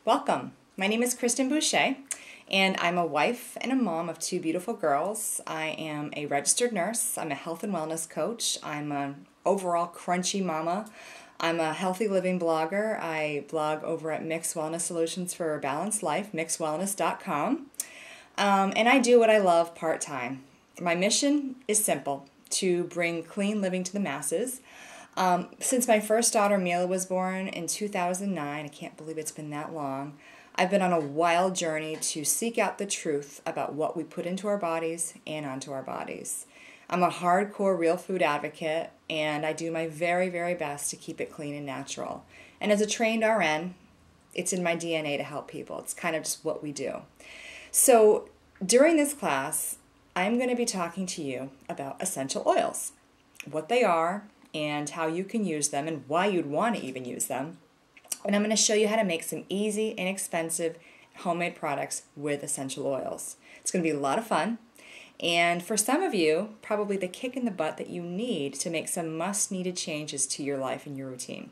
Welcome. My name is Kristen Boucher, and I'm a wife and a mom of two beautiful girls. I am a registered nurse. I'm a health and wellness coach. I'm an overall crunchy mama. I'm a healthy living blogger. I blog over at Mix Wellness Solutions for a Balanced Life, mixwellness.com. And I do what I love part-time. My mission is simple: to bring clean living to the masses. Since my first daughter Mila was born in 2009, I can't believe it's been that long, I've been on a wild journey to seek out the truth about what we put into our bodies and onto our bodies. I'm a hardcore real food advocate, and I do my very, very best to keep it clean and natural. And as a trained RN, it's in my DNA to help people. It's kind of just what we do. So during this class, I'm going to be talking to you about essential oils, what they are, and how you can use them and why you'd want to even use them. And I'm going to show you how to make some easy, inexpensive homemade products with essential oils. It's going to be a lot of fun. And for some of you, probably the kick in the butt that you need to make some must-needed changes to your life and your routine.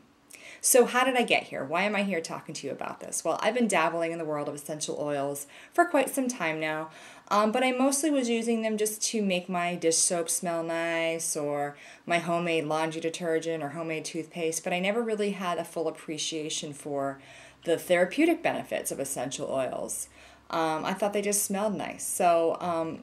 So how did I get here? Why am I here talking to you about this? Well, I've been dabbling in the world of essential oils for quite some time now, but I mostly was using them just to make my dish soap smell nice, or my homemade laundry detergent or homemade toothpaste, but I never really had a full appreciation for the therapeutic benefits of essential oils. I thought they just smelled nice. So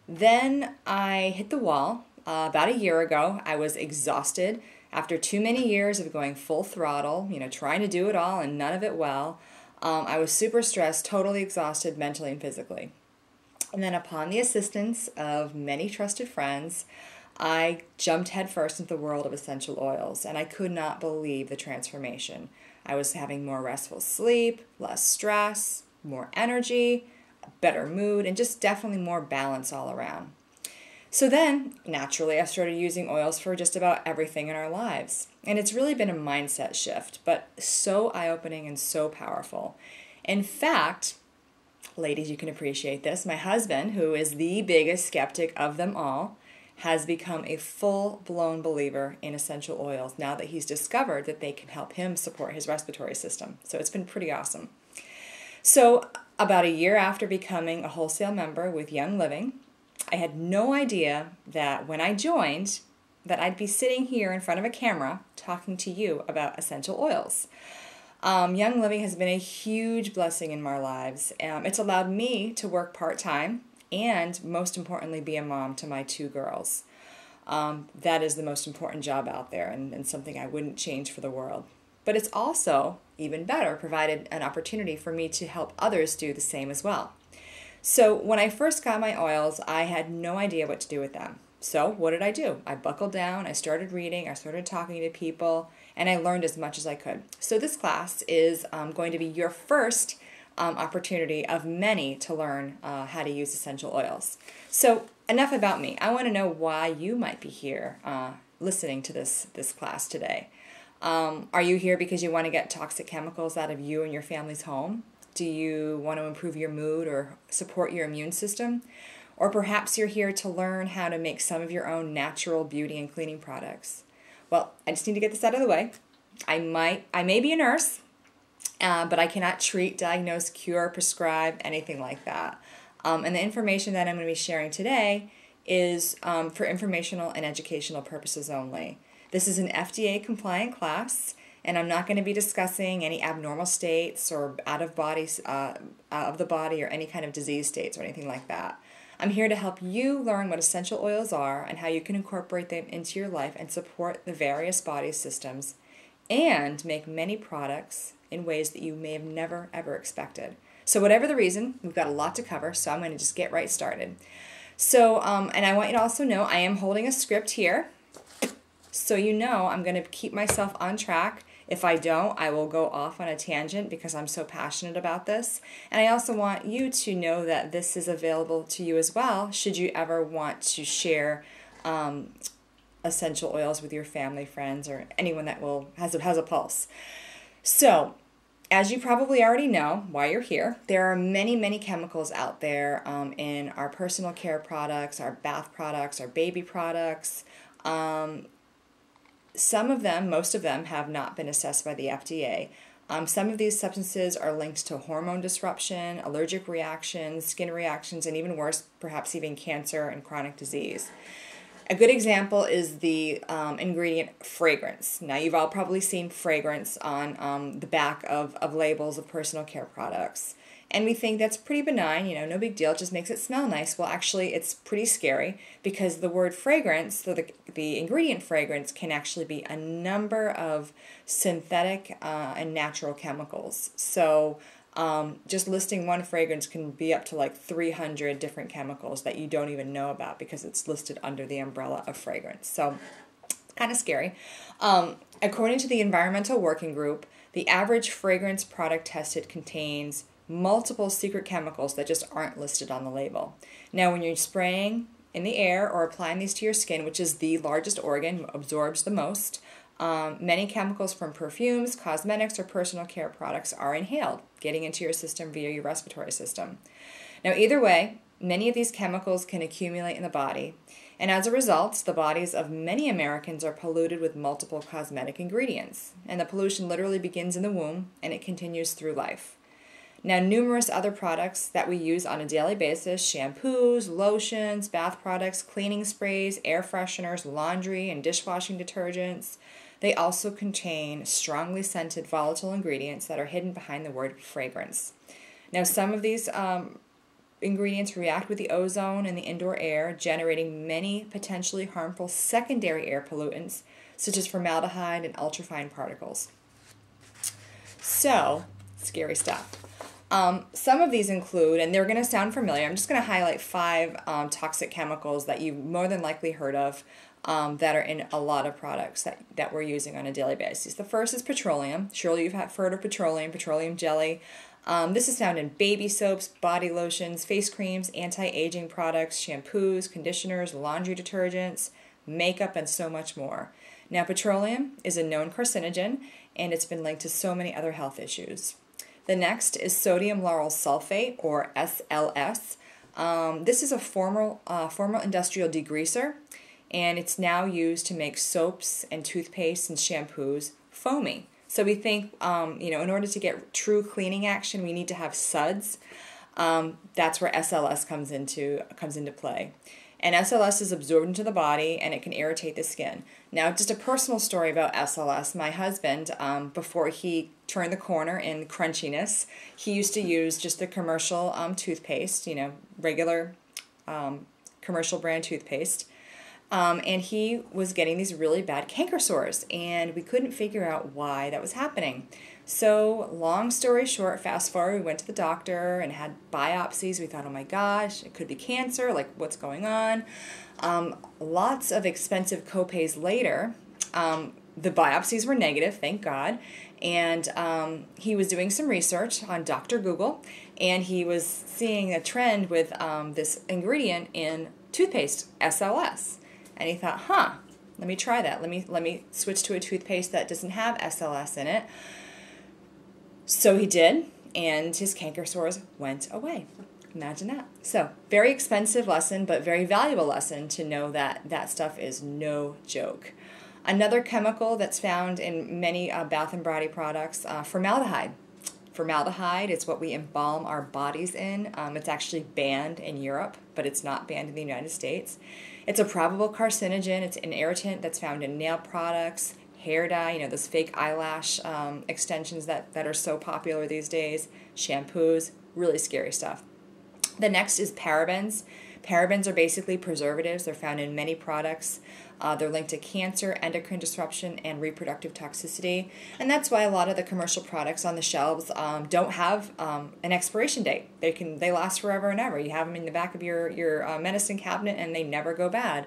then I hit the wall. About a year ago, I was exhausted. After too many years of going full throttle, trying to do it all and none of it well, I was super stressed, totally exhausted mentally and physically. And then upon the assistance of many trusted friends, I jumped headfirst into the world of essential oils, and I could not believe the transformation. I was having more restful sleep, less stress, more energy, a better mood, and just definitely more balance all around. So then, naturally, I started using oils for just about everything in our lives. And it's really been a mindset shift, but so eye-opening and so powerful. In fact, ladies, you can appreciate this, my husband, who is the biggest skeptic of them all, has become a full-blown believer in essential oils now that he's discovered that they can help him support his respiratory system. So it's been pretty awesome. So about a year after becoming a wholesale member with Young Living, I had no idea that when I joined that I'd be sitting here in front of a camera talking to you about essential oils. Young Living has been a huge blessing in our lives. It's allowed me to work part-time and, most importantly, be a mom to my two girls. That is the most important job out there, and something I wouldn't change for the world. But it's also, even better, provided an opportunity for me to help others do the same as well. So when I first got my oils, I had no idea what to do with them. So what did I do? I buckled down, I started reading, I started talking to people, and I learned as much as I could. So this class is going to be your first opportunity of many to learn how to use essential oils. So enough about me. I want to know why you might be here listening to this class today. Are you here because you want to get toxic chemicals out of you and your family's home? Do you want to improve your mood or support your immune system? Or perhaps you're here to learn how to make some of your own natural beauty and cleaning products. Well, I just need to get this out of the way. I may be a nurse, but I cannot treat, diagnose, cure, prescribe, anything like that. And the information that I'm going to be sharing today is for informational and educational purposes only. This is an FDA compliant class, and I'm not going to be discussing any abnormal states or out of the body or any kind of disease states or anything like that. I'm here to help you learn what essential oils are and how you can incorporate them into your life and support the various body systems and make many products in ways that you may have never, ever expected. So whatever the reason, we've got a lot to cover, so I'm going to just get right started. So, and I want you to also know I am holding a script here, so you know I'm going to keep myself on track. If I don't, I will go off on a tangent because I'm so passionate about this. And I also want you to know that this is available to you as well should you ever want to share essential oils with your family, friends, or anyone that has a pulse. So, as you probably already know, why you're here, there are many, many chemicals out there in our personal care products, our bath products, our baby products. Some of them, most of them, have not been assessed by the FDA. Some of these substances are linked to hormone disruption, allergic reactions, skin reactions, and even worse, perhaps even cancer and chronic disease. A good example is the ingredient fragrance. Now, you've all probably seen fragrance on the back of labels of personal care products. And we think that's pretty benign, no big deal, it just makes it smell nice. Well, actually, it's pretty scary because the word fragrance, so the ingredient fragrance, can actually be a number of synthetic and natural chemicals. So just listing one fragrance can be up to like 300 different chemicals that you don't even know about because it's listed under the umbrella of fragrance. So kind of scary. According to the Environmental Working Group, the average fragrance product tested contains multiple secret chemicals that just aren't listed on the label. Now, when you're spraying in the air or applying these to your skin, which is the largest organ, absorbs the most, many chemicals from perfumes, cosmetics, or personal care products are inhaled, getting into your system via your respiratory system. Now, either way, many of these chemicals can accumulate in the body, and as a result, the bodies of many Americans are polluted with multiple cosmetic ingredients, and the pollution literally begins in the womb and it continues through life. Now, numerous other products that we use on a daily basis, shampoos, lotions, bath products, cleaning sprays, air fresheners, laundry and dishwashing detergents, they also contain strongly scented volatile ingredients that are hidden behind the word fragrance. Now, some of these ingredients react with the ozone in the indoor air, generating many potentially harmful secondary air pollutants, such as formaldehyde and ultrafine particles. So, scary stuff. Some of these include, and they're going to sound familiar, I'm just going to highlight 5 toxic chemicals that you've more than likely heard of that are in a lot of products that we're using on a daily basis. The first is petroleum. Surely you've heard of petroleum jelly. This is found in baby soaps, body lotions, face creams, anti-aging products, shampoos, conditioners, laundry detergents, makeup, and so much more. Now, petroleum is a known carcinogen, and it's been linked to so many other health issues. The next is sodium lauryl sulfate, or SLS. This is a former industrial degreaser, and it's now used to make soaps and toothpaste and shampoos foamy. So we think, in order to get true cleaning action, we need to have suds. That's where SLS comes into play. And SLS is absorbed into the body, and it can irritate the skin. Now, just a personal story about SLS. My husband, before he turned the corner in crunchiness, he used to use just the commercial toothpaste, regular commercial brand toothpaste. And he was getting these really bad canker sores, and we couldn't figure out why that was happening. So, long story short, fast forward, we went to the doctor and had biopsies. We thought, oh my gosh, it could be cancer, like what's going on? Lots of expensive copays later, the biopsies were negative, thank God, and he was doing some research on Dr. Google, and he was seeing a trend with this ingredient in toothpaste, SLS. And he thought, let me try that. Let me switch to a toothpaste that doesn't have SLS in it. So he did, and his canker sores went away. Imagine that. So, very expensive lesson, but very valuable lesson to know that that stuff is no joke. Another chemical that's found in many bath and body products, formaldehyde. Formaldehyde is what we embalm our bodies in. It's actually banned in Europe, but it's not banned in the United States. It's a probable carcinogen. It's an irritant that's found in nail products, hair dye, those fake eyelash extensions that are so popular these days, shampoos, really scary stuff. The next is parabens. Parabens are basically preservatives. They're found in many products. They're linked to cancer, endocrine disruption, and reproductive toxicity. And that's why a lot of the commercial products on the shelves don't have an expiration date. They last forever and ever. You have them in the back of your medicine cabinet and they never go bad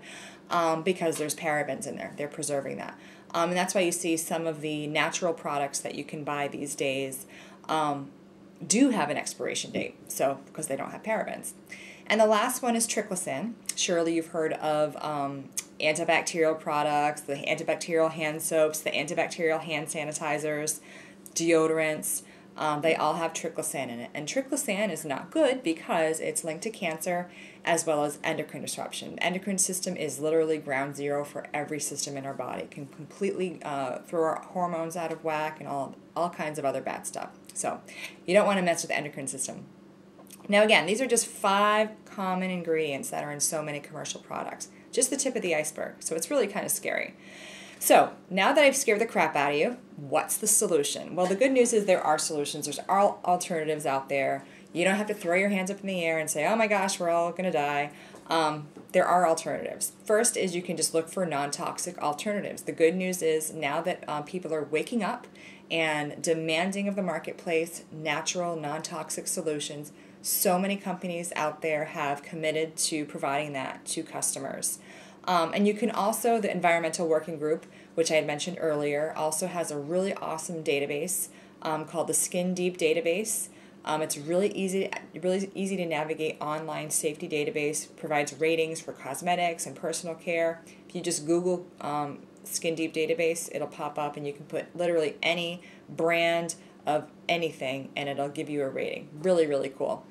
because there's parabens in there. They're preserving that. And that's why you see some of the natural products that you can buy these days do have an expiration date, so because they don't have parabens. And the last one is triclosan. Surely you've heard of antibacterial products, the antibacterial hand soaps, the antibacterial hand sanitizers, deodorants. They all have triclosan in it. And triclosan is not good because it's linked to cancer as well as endocrine disruption. The endocrine system is literally ground zero for every system in our body. It can completely throw our hormones out of whack and all kinds of other bad stuff. So you don't want to mess with the endocrine system. Now again, these are just 5 common ingredients that are in so many commercial products. Just the tip of the iceberg. So it's really kind of scary. So now that I've scared the crap out of you, what's the solution? Well, the good news is there are solutions. There's alternatives out there. You don't have to throw your hands up in the air and say, oh my gosh, we're all going to die. There are alternatives. First is you can just look for non-toxic alternatives. The good news is now that people are waking up and demanding of the marketplace natural, non-toxic solutions, so many companies out there have committed to providing that to customers. And you can also, the Environmental Working Group, which I had mentioned earlier, also has a really awesome database called the Skin Deep Database. It's really easy to navigate online safety database, provides ratings for cosmetics and personal care. If you just Google Skin Deep Database, it'll pop up and you can put literally any brand of anything and it'll give you a rating. Really, really cool.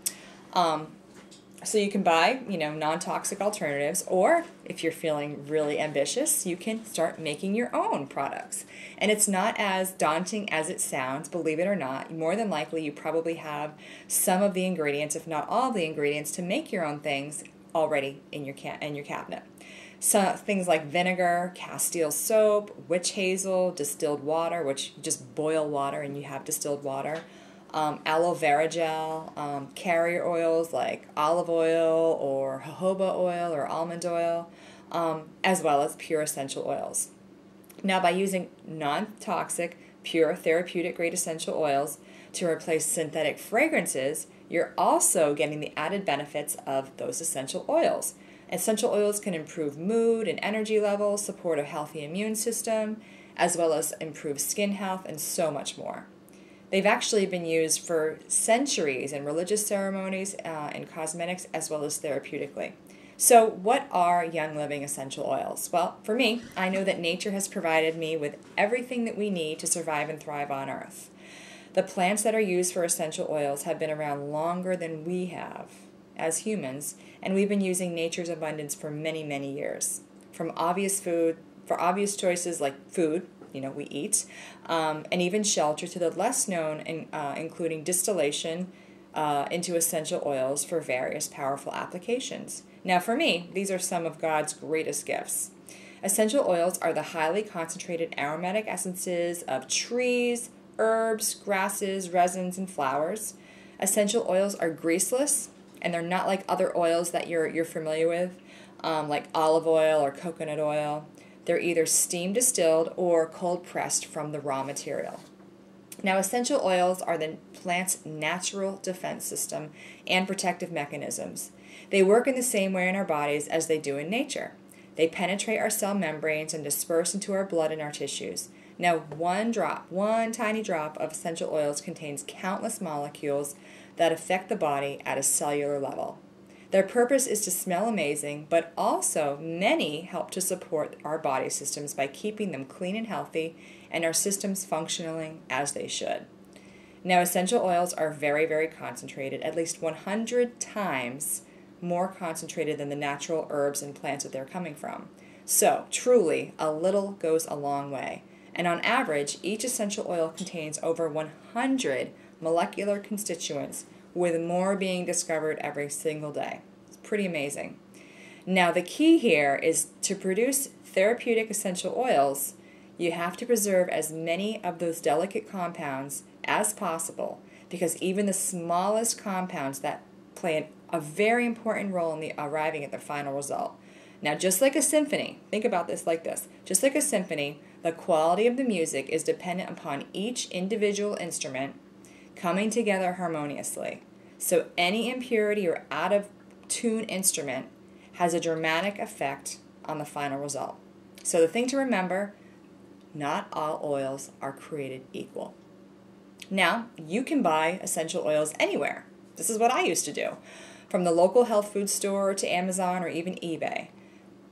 So you can buy, non-toxic alternatives, or if you're feeling really ambitious, you can start making your own products. And it's not as daunting as it sounds, believe it or not. More than likely, you probably have some of the ingredients, if not all the ingredients, to make your own things already in your cabinet. So things like vinegar, Castile soap, witch hazel, distilled water, which you just boil water and you have distilled water. Aloe vera gel, carrier oils like olive oil or jojoba oil or almond oil, as well as pure essential oils. Now, by using non-toxic, pure therapeutic grade essential oils to replace synthetic fragrances, you're also getting the added benefits of those essential oils. Essential oils can improve mood and energy levels, support a healthy immune system, as well as improve skin health and so much more. They've actually been used for centuries in religious ceremonies and cosmetics as well as therapeutically. So what are Young Living essential oils? Well, for me, I know that nature has provided me with everything that we need to survive and thrive on Earth. The plants that are used for essential oils have been around longer than we have as humans, and we've been using nature's abundance for many, many years. For obvious choices like food, we eat, and even shelter, to the less known, including distillation into essential oils for various powerful applications. Now for me, these are some of God's greatest gifts. Essential oils are the highly concentrated aromatic essences of trees, herbs, grasses, resins, and flowers. Essential oils are greaseless, and they're not like other oils that you're familiar with, like olive oil or coconut oil. They're either steam distilled or cold pressed from the raw material. Now, essential oils are the plant's natural defense system and protective mechanisms. They work in the same way in our bodies as they do in nature. They penetrate our cell membranes and disperse into our blood and our tissues. Now, one tiny drop of essential oils contains countless molecules that affect the body at a cellular level. Their purpose is to smell amazing, but also many help to support our body systems by keeping them clean and healthy and our systems functioning as they should. Now, essential oils are very, very concentrated, at least 100 times more concentrated than the natural herbs and plants that they're coming from. So, truly, a little goes a long way. And on average, each essential oil contains over 100 molecular constituents, with more being discovered every single day. It's pretty amazing. Now, the key here is to produce therapeutic essential oils, you have to preserve as many of those delicate compounds as possible, because even the smallest compounds that play a very important role in the arriving at the final result. Now, just like a symphony, think about this like this. Just like a symphony, the quality of the music is dependent upon each individual instrument coming together harmoniously. So any impurity or out of tune instrument has a dramatic effect on the final result. So the thing to remember, not all oils are created equal. Now, you can buy essential oils anywhere. This is what I used to do, from the local health food store to Amazon or even eBay.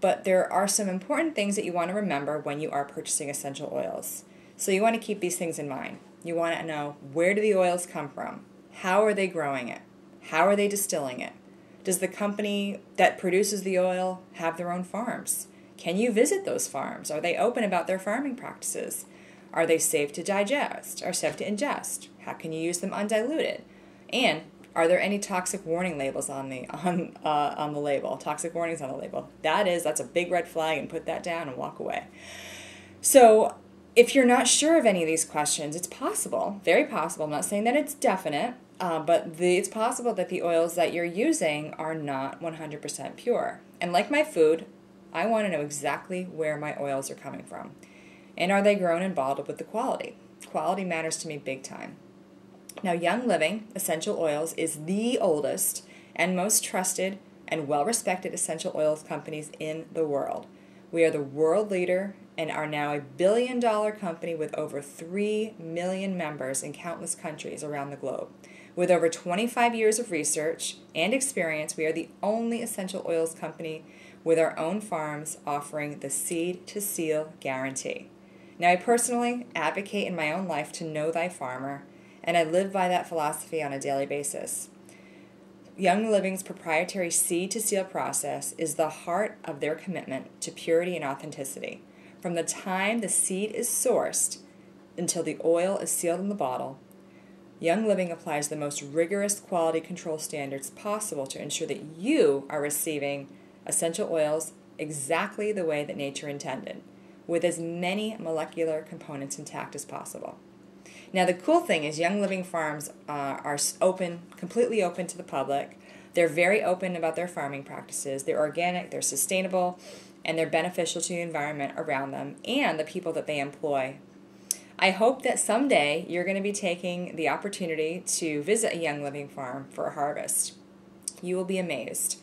But there are some important things that you want to remember when you are purchasing essential oils. So you want to keep these things in mind. You want to know, where do the oils come from? How are they growing it? How are they distilling it? Does the company that produces the oil have their own farms? Can you visit those farms? Are they open about their farming practices? Are they safe to digest or safe to ingest? How can you use them undiluted? And are there any toxic warning labels on the label? Toxic warnings on the label. That's a big red flag, and put that down and walk away. So if you're not sure of any of these questions, it's possible, very possible. I'm not saying that it's definite, but it's possible that the oils that you're using are not 100% pure. And like my food, I want to know exactly where my oils are coming from. And are they grown and bottled with the quality? Quality matters to me big time. Now, Young Living Essential Oils is the oldest and most trusted and well-respected essential oils companies in the world. We are the world leader and are now a billion-dollar company with over 3 million members in countless countries around the globe. With over 25 years of research and experience, we are the only essential oils company with our own farms offering the seed-to-seal guarantee. Now, I personally advocate in my own life to know thy farmer, and I live by that philosophy on a daily basis. Young Living's proprietary seed-to-seal process is the heart of their commitment to purity and authenticity. From the time the seed is sourced until the oil is sealed in the bottle, Young Living applies the most rigorous quality control standards possible to ensure that you are receiving essential oils exactly the way that nature intended, with as many molecular components intact as possible. Now, the cool thing is Young Living Farms are completely open to the public. They're very open about their farming practices. They're organic, they're sustainable, and they're beneficial to the environment around them and the people that they employ. I hope that someday you're going to be taking the opportunity to visit a Young Living farm for a harvest. You will be amazed.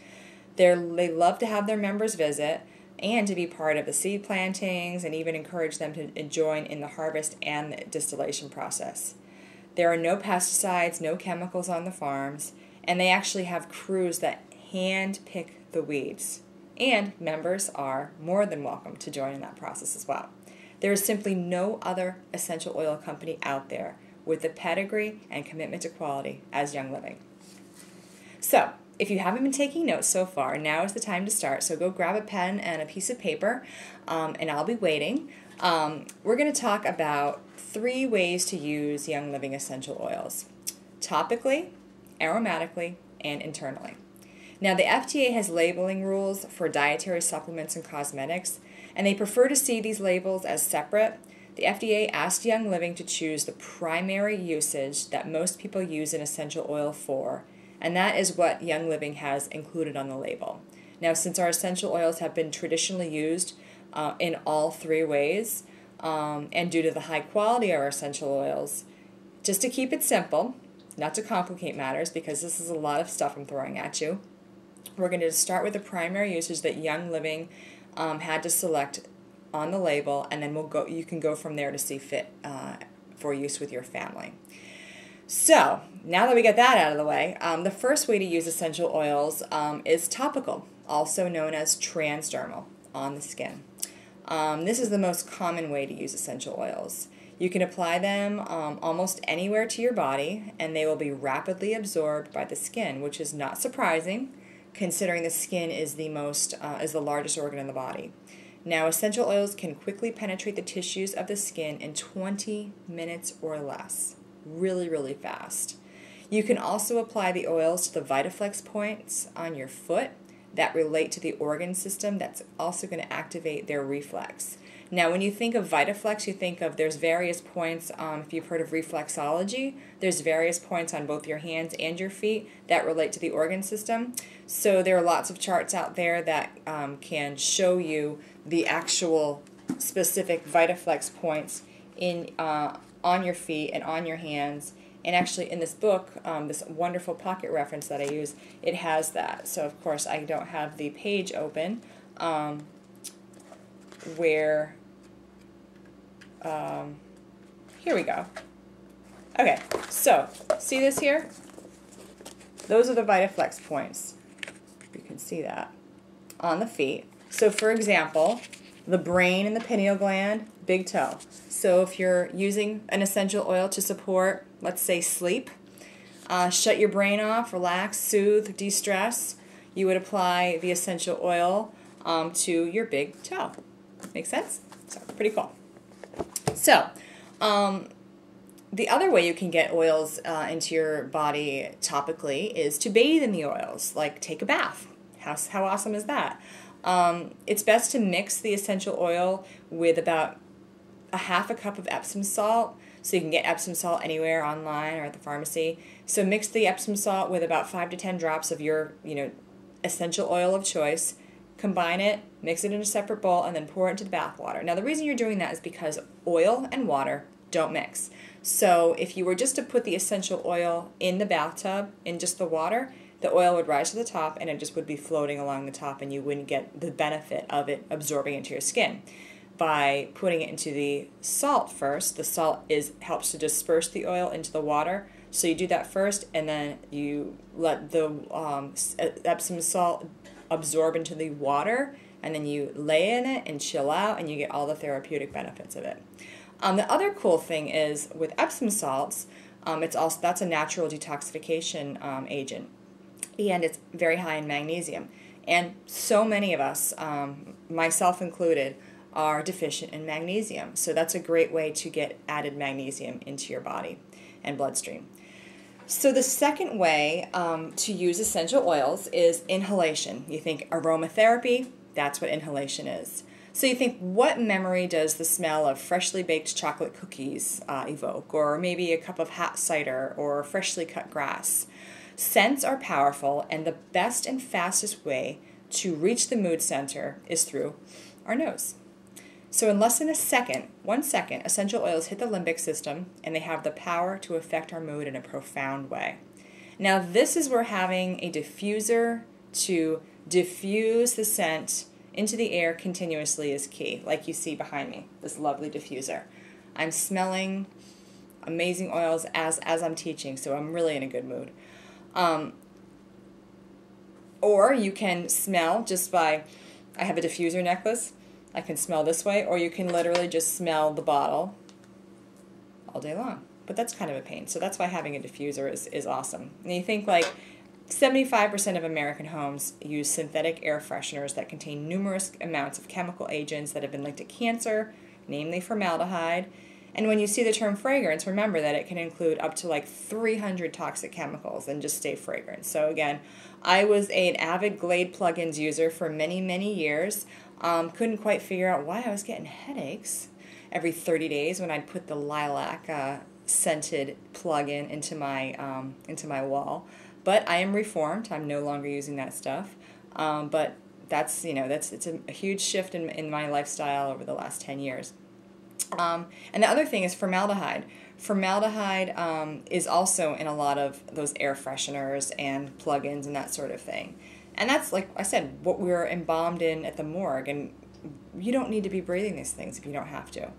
They love to have their members visit and to be part of the seed plantings, and even encourage them to join in the harvest and the distillation process. There are no pesticides, no chemicals on the farms, and they actually have crews that hand pick the weeds. And members are more than welcome to join in that process as well. There is simply no other essential oil company out there with the pedigree and commitment to quality as Young Living. So, if you haven't been taking notes so far, now is the time to start. So go grab a pen and a piece of paper, and I'll be waiting. We're going to talk about 3 ways to use Young Living essential oils: topically, aromatically, and internally. Now, the FDA has labeling rules for dietary supplements and cosmetics, and they prefer to see these labels as separate. The FDA asked Young Living to choose the primary usage that most people use an essential oil for, and that is what Young Living has included on the label. Now, since our essential oils have been traditionally used in all 3 ways, and due to the high quality of our essential oils, just to keep it simple, not to complicate matters, because this is a lot of stuff I'm throwing at you, we're going to start with the primary usage that Young Living had to select on the label, and then you can go from there to see fit for use with your family. So, now that we get that out of the way, the first way to use essential oils is topical, also known as transdermal, on the skin. This is the most common way to use essential oils. You can apply them almost anywhere to your body, and they will be rapidly absorbed by the skin, which is not surprising, considering the skin is the largest organ in the body. Now, essential oils can quickly penetrate the tissues of the skin in 20 minutes or less. Really, really fast. You can also apply the oils to the VitaFlex points on your foot that relate to the organ system. That's also going to activate their reflex. Now, when you think of VitaFlex, you think of there's various points, if you've heard of reflexology, there's various points on both your hands and your feet that relate to the organ system. So there are lots of charts out there that can show you the actual specific VitaFlex points on your feet and on your hands. And actually in this book, this wonderful pocket reference that I use, it has that. So of course I don't have the page open here we go. Okay, so see this here? Those are the VitaFlex points. You can see that on the feet. So for example, The brain and the pineal gland, big toe. So if you're using an essential oil to support, let's say, sleep, shut your brain off, relax, soothe, de-stress, you would apply the essential oil to your big toe. Make sense? So, pretty cool. So, the other way you can get oils into your body topically is to bathe in the oils, like take a bath. How awesome is that? It's best to mix the essential oil with about a half a cup of Epsom salt. So you can get Epsom salt anywhere online or at the pharmacy. So mix the Epsom salt with about 5 to 10 drops of your, essential oil of choice. Combine it, mix it in a separate bowl, and then pour it into the bath water. Now the reason you're doing that is because oil and water don't mix. So if you were just to put the essential oil in the bathtub, in just the water, the oil would rise to the top and it just would be floating along the top and you wouldn't get the benefit of it absorbing into your skin. By putting it into the salt first, the salt helps to disperse the oil into the water. So you do that first and then you let the Epsom salt absorb into the water and then you lay in it and chill out and you get all the therapeutic benefits of it. The other cool thing is with Epsom salts, that's a natural detoxification agent, and it's very high in magnesium. And so many of us, myself included, are deficient in magnesium. So that's a great way to get added magnesium into your body and bloodstream. So the second way to use essential oils is inhalation. You think aromatherapy, that's what inhalation is. So you think, what memory does the smell of freshly baked chocolate cookies evoke? Or maybe a cup of hot cider or freshly cut grass? Scents are powerful, and the best and fastest way to reach the mood center is through our nose. So in less than 1 second, essential oils hit the limbic system, and they have the power to affect our mood in a profound way. Now this is where having a diffuser to diffuse the scent into the air continuously is key, like you see behind me, this lovely diffuser. I'm smelling amazing oils as I'm teaching, so I'm really in a good mood. Or you can smell just by, I have a diffuser necklace, I can smell this way, or you can literally just smell the bottle all day long. But that's kind of a pain, so that's why having a diffuser is awesome. And you think like 75% of American homes use synthetic air fresheners that contain numerous amounts of chemical agents that have been linked to cancer, namely formaldehyde. And when you see the term fragrance, remember that it can include up to like 300 toxic chemicals and just stay fragrant. So again, I was an avid Glade plugins user for many, many years. Couldn't quite figure out why I was getting headaches every 30 days when I'd put the lilac scented plug-in into my wall. But I am reformed. I'm no longer using that stuff. But it's a huge shift in my lifestyle over the last 10 years. And the other thing is formaldehyde. Formaldehyde is also in a lot of those air fresheners and plug-ins and that sort of thing. And that's, like I said, what we're embalmed in at the morgue. And you don't need to be breathing these things if you don't have to.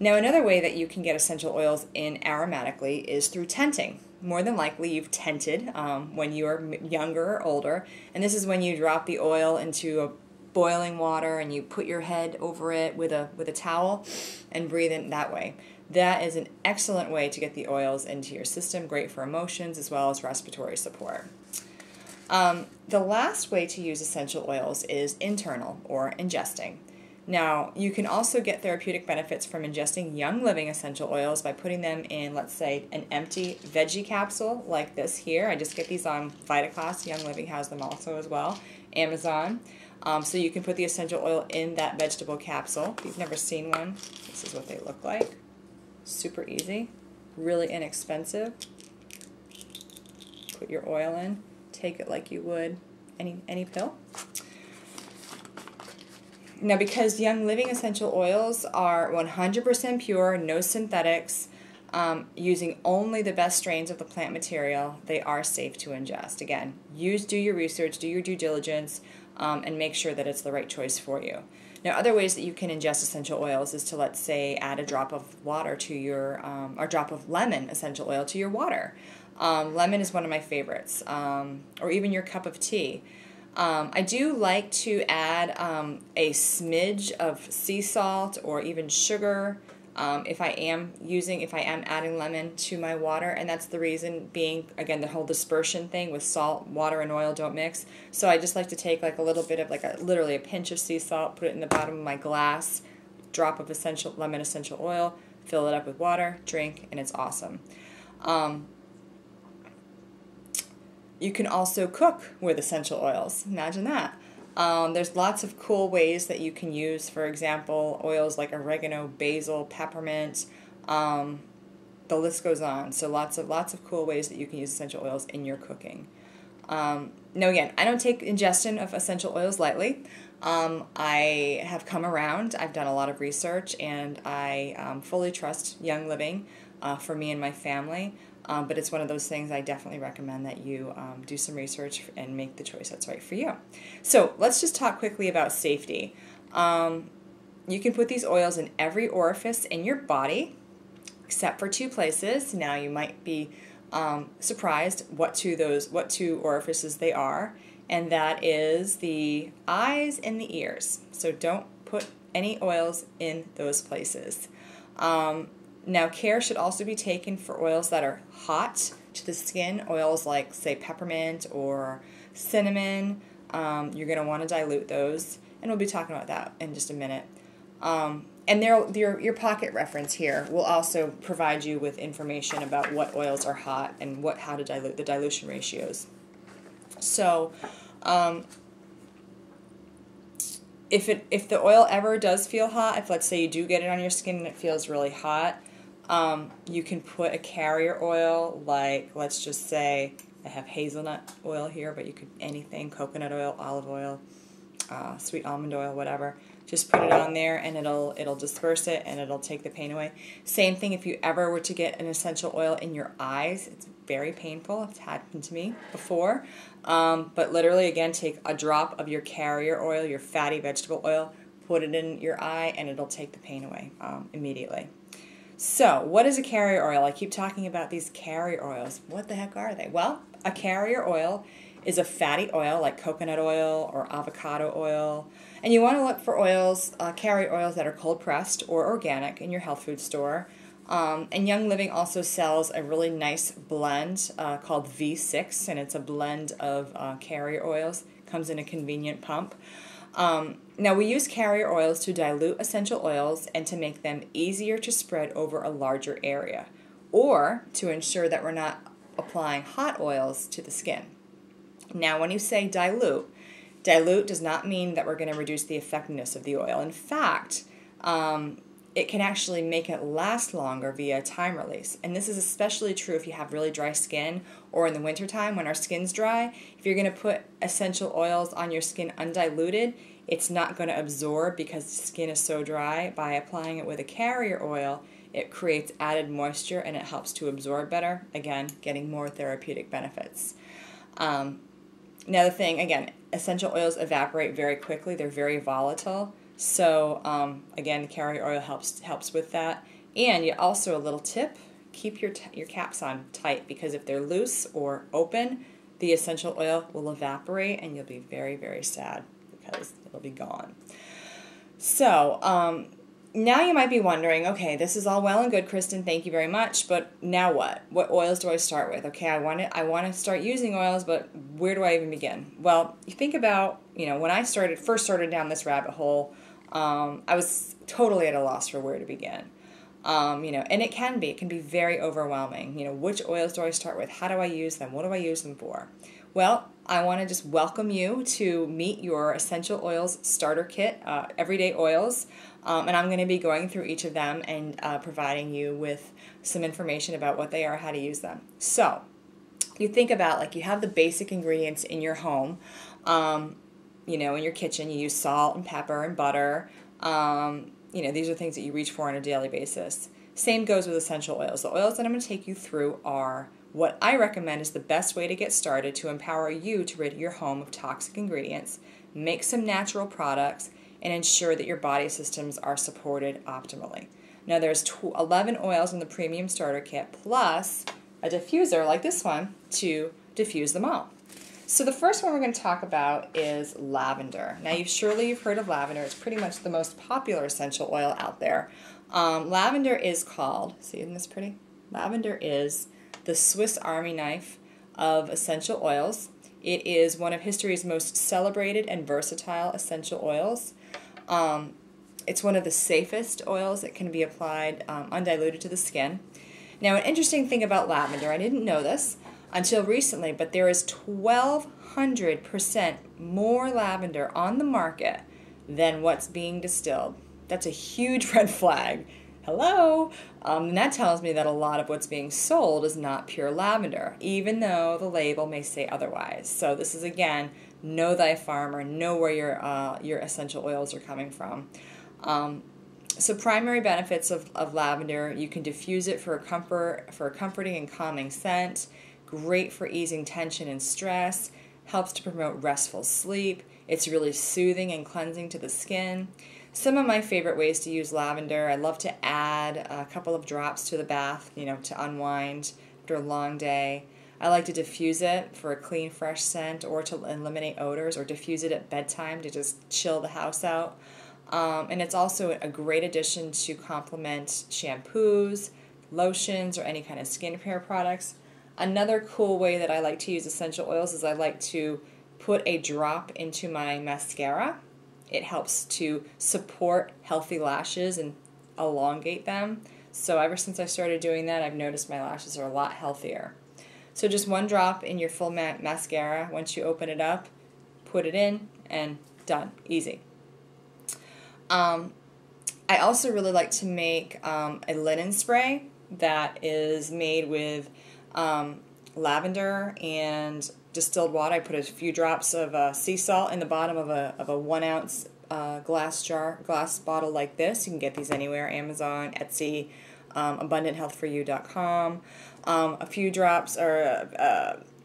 Now, another way that you can get essential oils in aromatically is through tenting. More than likely, you've tented when you were younger or older. And this is when you drop the oil into a boiling water and you put your head over it with a towel and breathe in that way. That is an excellent way to get the oils into your system, great for emotions as well as respiratory support. The last way to use essential oils is internal or ingesting. Now, you can also get therapeutic benefits from ingesting Young Living essential oils by putting them in, let's say, an empty veggie capsule like this here. I just get these on Vitaclass. Young Living has them also as well. Amazon. So you can put the essential oil in that vegetable capsule. If you've never seen one, this is what they look like. Super easy, really inexpensive. Put your oil in, take it like you would any pill. Now, because Young Living essential oils are 100% pure, no synthetics, using only the best strains of the plant material, they are safe to ingest. Again, do your research, do your due diligence, and make sure that it's the right choice for you. Now, other ways that you can ingest essential oils is to, let's say, add a drop of water to your, or drop of lemon essential oil to your water. Lemon is one of my favorites, or even your cup of tea. I do like to add a smidge of sea salt or even sugar if I am adding lemon to my water, and that's the reason being, again, the whole dispersion thing with salt, water, and oil don't mix. So I just like to take like a little bit of literally a pinch of sea salt, put it in the bottom of my glass, drop of lemon essential oil, fill it up with water, drink, and it's awesome. You can also cook with essential oils. Imagine that. There's lots of cool ways that you can use, for example, oils like oregano, basil, peppermint. The list goes on. So lots of cool ways that you can use essential oils in your cooking. Now again, I don't take ingestion of essential oils lightly. I have come around. I've done a lot of research, and I fully trust Young Living for me and my family. But it's one of those things I definitely recommend that you do some research and make the choice that's right for you. So let's just talk quickly about safety. You can put these oils in every orifice in your body, except for 2 places. Now you might be surprised what two orifices they are, and that is the eyes and the ears. So don't put any oils in those places. Now, care should also be taken for oils that are hot to the skin, oils like, say, peppermint or cinnamon. You're going to want to dilute those, and we'll be talking about that in just a minute. And your pocket reference here will also provide you with information about what oils are hot and how to dilute, the dilution ratios. So, if the oil ever does feel hot, if let's say you do get it on your skin and it feels really hot, you can put a carrier oil, like, let's just say I have hazelnut oil here, but you could anything, coconut oil, olive oil, sweet almond oil, whatever. Just put it on there, and it'll disperse it, and it'll take the pain away. Same thing if you ever were to get an essential oil in your eyes. It's very painful. It's happened to me before. But literally, again, take a drop of your carrier oil, your fatty vegetable oil, put it in your eye, and it'll take the pain away immediately. So, what is a carrier oil? I keep talking about these carrier oils. What the heck are they? Well, a carrier oil is a fatty oil like coconut oil or avocado oil. And you want to look for oils, carrier oils that are cold pressed or organic in your health food store. And Young Living also sells a really nice blend called V6, and it's a blend of carrier oils. Comes in a convenient pump. Now, we use carrier oils to dilute essential oils and to make them easier to spread over a larger area, or to ensure that we're not applying hot oils to the skin. Now, when you say dilute does not mean that we're going to reduce the effectiveness of the oil. In fact, it can actually make it last longer via time release. And this is especially true if you have really dry skin, or in the wintertime when our skin's dry. If you're going to put essential oils on your skin undiluted, it's not going to absorb because the skin is so dry. By applying it with a carrier oil, it creates added moisture and it helps to absorb better, again, getting more therapeutic benefits. Another thing, again, essential oils evaporate very quickly. They're very volatile. So, again, the carrier oil helps with that. And you also, a little tip, keep your caps on tight, because if they're loose or open, the essential oil will evaporate and you'll be very, very sad because it'll be gone. So, now you might be wondering, okay, this is all well and good, Kristen, thank you very much, but now what? What oils do I start with? Okay, I want to start using oils, but where do I even begin? Well, you think about, when I first started down this rabbit hole, I was totally at a loss for where to begin. And it can be very overwhelming. Which oils do I start with? How do I use them? What do I use them for? Well, I want to just welcome you to meet your Essential Oils Starter Kit, Everyday Oils, and I'm going to be going through each of them and providing you with some information about what they are, how to use them. So, you think about, you have the basic ingredients in your home, in your kitchen. You use salt and pepper and butter. These are things that you reach for on a daily basis. Same goes with essential oils. The oils that I'm going to take you through are what I recommend is the best way to get started to empower you to rid your home of toxic ingredients, make some natural products, and ensure that your body systems are supported optimally. Now, there's 11 oils in the premium starter kit, plus a diffuser like this one to diffuse them all. So the first one we're going to talk about is lavender. Now you've heard of lavender. It's pretty much the most popular essential oil out there. Lavender is called, see, isn't this pretty? Lavender is the Swiss Army knife of essential oils. It is one of history's most celebrated and versatile essential oils. It's one of the safest oils that can be applied undiluted to the skin. Now, an interesting thing about lavender, I didn't know this until recently, but there is 1,200% more lavender on the market than what's being distilled. That's a huge red flag. Hello? And that tells me that a lot of what's being sold is not pure lavender, even though the label may say otherwise. So this is, again, know thy farmer, know where your essential oils are coming from. So primary benefits of lavender: you can diffuse it for a comforting and calming scent, great for easing tension and stress, helps to promote restful sleep, it's really soothing and cleansing to the skin. Some of my favorite ways to use lavender: I love to add a couple of drops to the bath, to unwind after a long day. I like to diffuse it for a clean, fresh scent, or to eliminate odors, or diffuse it at bedtime to just chill the house out. And it's also a great addition to complement shampoos, lotions, or any kind of skincare products. Another cool way that I like to use essential oils is I like to put a drop into my mascara. It helps to support healthy lashes and elongate them. So ever since I started doing that, I've noticed my lashes are a lot healthier. So just one drop in your full mascara. Once you open it up, put it in, and done. Easy. I also really like to make a linen spray that is made with lavender and distilled water. I put a few drops of sea salt in the bottom of a 1 ounce glass bottle like this. You can get these anywhere: Amazon, Etsy, AbundantHealthForYou.com. A few drops, or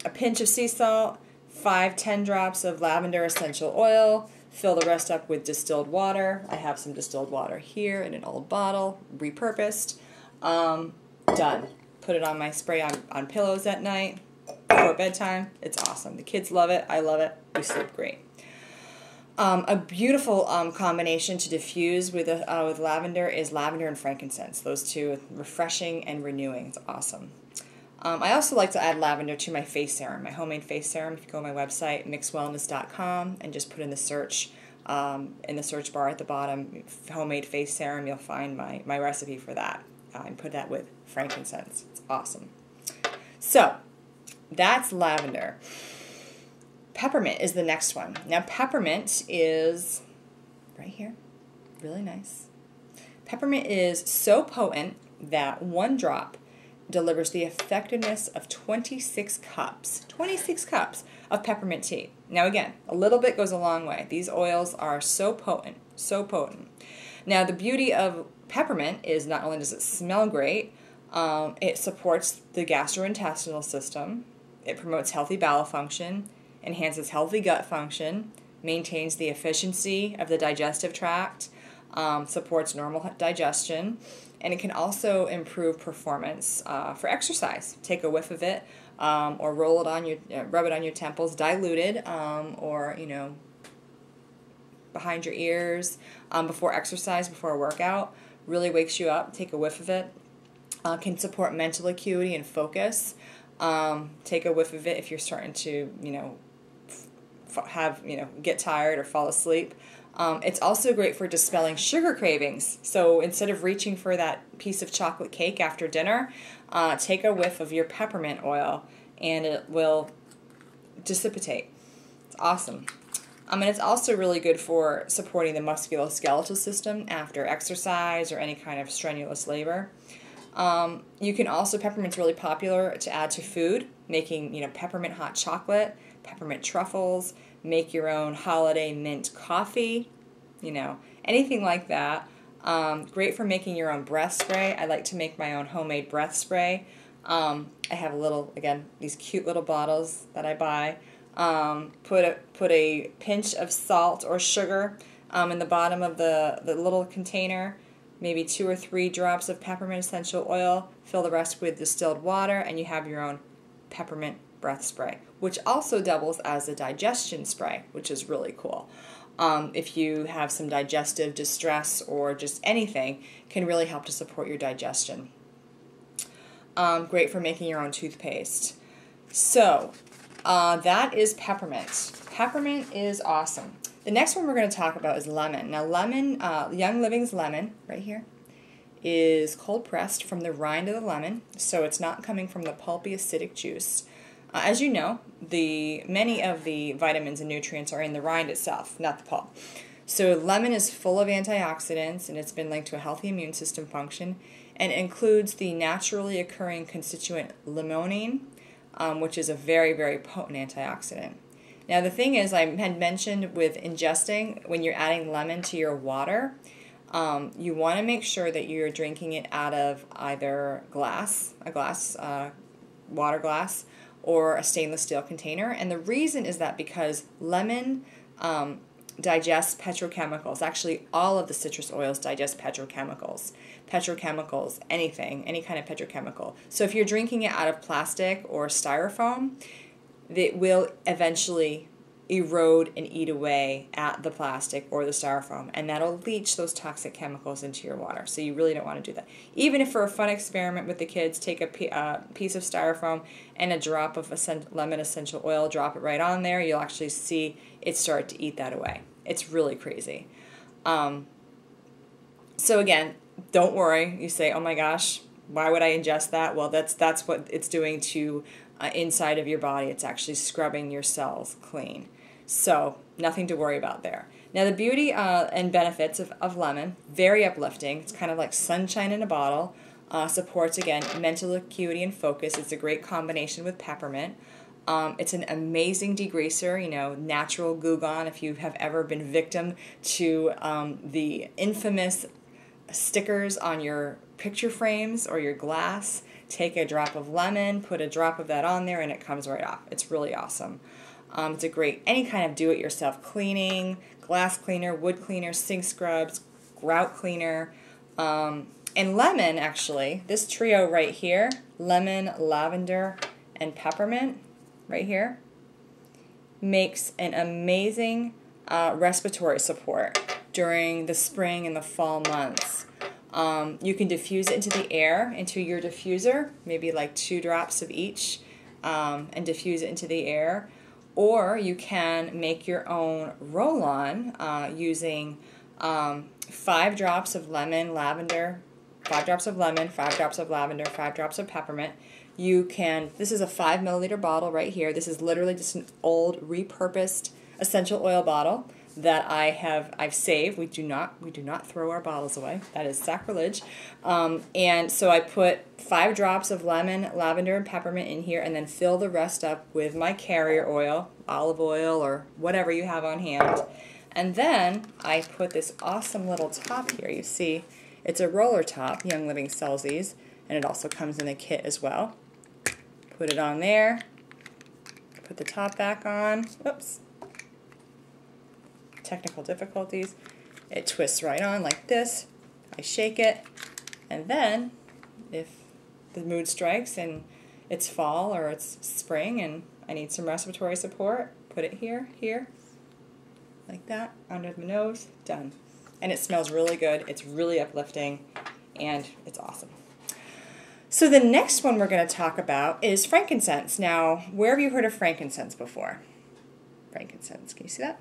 a pinch of sea salt, 5-10 drops of lavender essential oil. Fill the rest up with distilled water. I have some distilled water here in an old bottle, repurposed. Done. Put it on my spray on pillows at night before bedtime. It's awesome. The kids love it. I love it. We sleep great. A beautiful combination to diffuse with lavender is lavender and frankincense. Those two, refreshing and renewing. It's awesome. I also like to add lavender to my face serum, my homemade face serum. If you go to my website, mixwellness.com, and just put in the search bar at the bottom, homemade face serum, you'll find my recipe for that. And put that with frankincense. It's awesome. So that's lavender. Peppermint is the next one. Now peppermint is right here, really nice. Peppermint is so potent that one drop delivers the effectiveness of 26 cups of peppermint tea. Now again, a little bit goes a long way. These oils are so potent, so potent. Now the beauty of peppermint is not only does it smell great, it supports the gastrointestinal system, it promotes healthy bowel function, enhances healthy gut function, maintains the efficiency of the digestive tract, supports normal digestion, and it can also improve performance for exercise. Take a whiff of it, or rub it on your temples, diluted, or behind your ears before exercise, before a workout. Really wakes you up. Take a whiff of it. Can support mental acuity and focus. Take a whiff of it if you're starting to get tired or fall asleep. It's also great for dispelling sugar cravings. So instead of reaching for that piece of chocolate cake after dinner, take a whiff of your peppermint oil and it will dissipate. It's awesome. And it's also really good for supporting the musculoskeletal system after exercise or any kind of strenuous labor. You can also, peppermint's really popular to add to food, making peppermint hot chocolate, peppermint truffles, make your own holiday mint coffee, anything like that. Great for making your own breath spray. I like to make my own homemade breath spray. I have these cute little bottles that I buy. Put a pinch of salt or sugar in the bottom of the little container, maybe 2 or 3 drops of peppermint essential oil, fill the rest with distilled water, and you have your own peppermint breath spray. which also doubles as a digestion spray, which is really cool. If you have some digestive distress or just anything, can really help to support your digestion. Great for making your own toothpaste. So that is peppermint. Peppermint is awesome. The next one we're going to talk about is lemon. Now lemon, Young Living's lemon, right here, is cold pressed from the rind of the lemon, so it's not coming from the pulpy acidic juice. As you know, many of the vitamins and nutrients are in the rind itself, not the pulp. So lemon is full of antioxidants, and it's been linked to a healthy immune system function, and it includes the naturally occurring constituent limonene, which is a very, very potent antioxidant. Now the thing is, I had mentioned with ingesting, when you're adding lemon to your water, you want to make sure that you're drinking it out of either water glass, or a stainless steel container. And the reason is that because lemon digests petrochemicals. Actually, all of the citrus oils digest petrochemicals. Petrochemicals, anything, any kind of petrochemical. So if you're drinking it out of plastic or styrofoam, it will eventually erode and eat away at the plastic or the styrofoam, and that'll leach those toxic chemicals into your water. So you really don't want to do that. Even if for a fun experiment with the kids, take a piece of styrofoam and a drop of lemon essential oil, drop it right on there, you'll actually see it start to eat that away. It's really crazy. So again, don't worry. You say, oh my gosh, why would I ingest that? Well, that's what it's doing to inside of your body. It's actually scrubbing your cells clean. So nothing to worry about there. Now the beauty and benefits of lemon, very uplifting. It's kind of like sunshine in a bottle. Supports, again, mental acuity and focus. It's a great combination with peppermint. It's an amazing degreaser, natural Goo Gone. If you have ever been victim to the infamous stickers on your picture frames or your glass, take a drop of lemon, put a drop of that on there, and it comes right off. It's really awesome. It's a great, any kind of do-it-yourself cleaning, glass cleaner, wood cleaner, sink scrubs, grout cleaner. And lemon, actually, this trio right here, lemon, lavender, and peppermint, right here, makes an amazing respiratory support during the spring and the fall months. You can diffuse it into the air, into your diffuser, maybe like 2 drops of each, and diffuse it into the air. Or you can make your own roll-on using 5 drops of lavender, 5 drops of lemon, 5 drops of lavender, 5 drops of peppermint. This is a 5 milliliter bottle right here. This is literally just an old repurposed essential oil bottle that I've saved. We do not throw our bottles away. That is sacrilege. And so I put 5 drops of lemon, lavender, and peppermint in here, and then fill the rest up with my carrier oil, olive oil, or whatever you have on hand. And then I put this awesome little top here. You see, it's a roller top. Young Living sells these, and it also comes in a kit as well. Put it on there. Put the top back on. Oops. Technical difficulties. It twists right on like this. I shake it, and then if the mood strikes and it's fall or it's spring and I need some respiratory support, put it here, like that, under the nose, done. And it smells really good. It's really uplifting, and it's awesome. So the next one we're going to talk about is frankincense. Now, where have you heard of frankincense before? Frankincense, can you see that?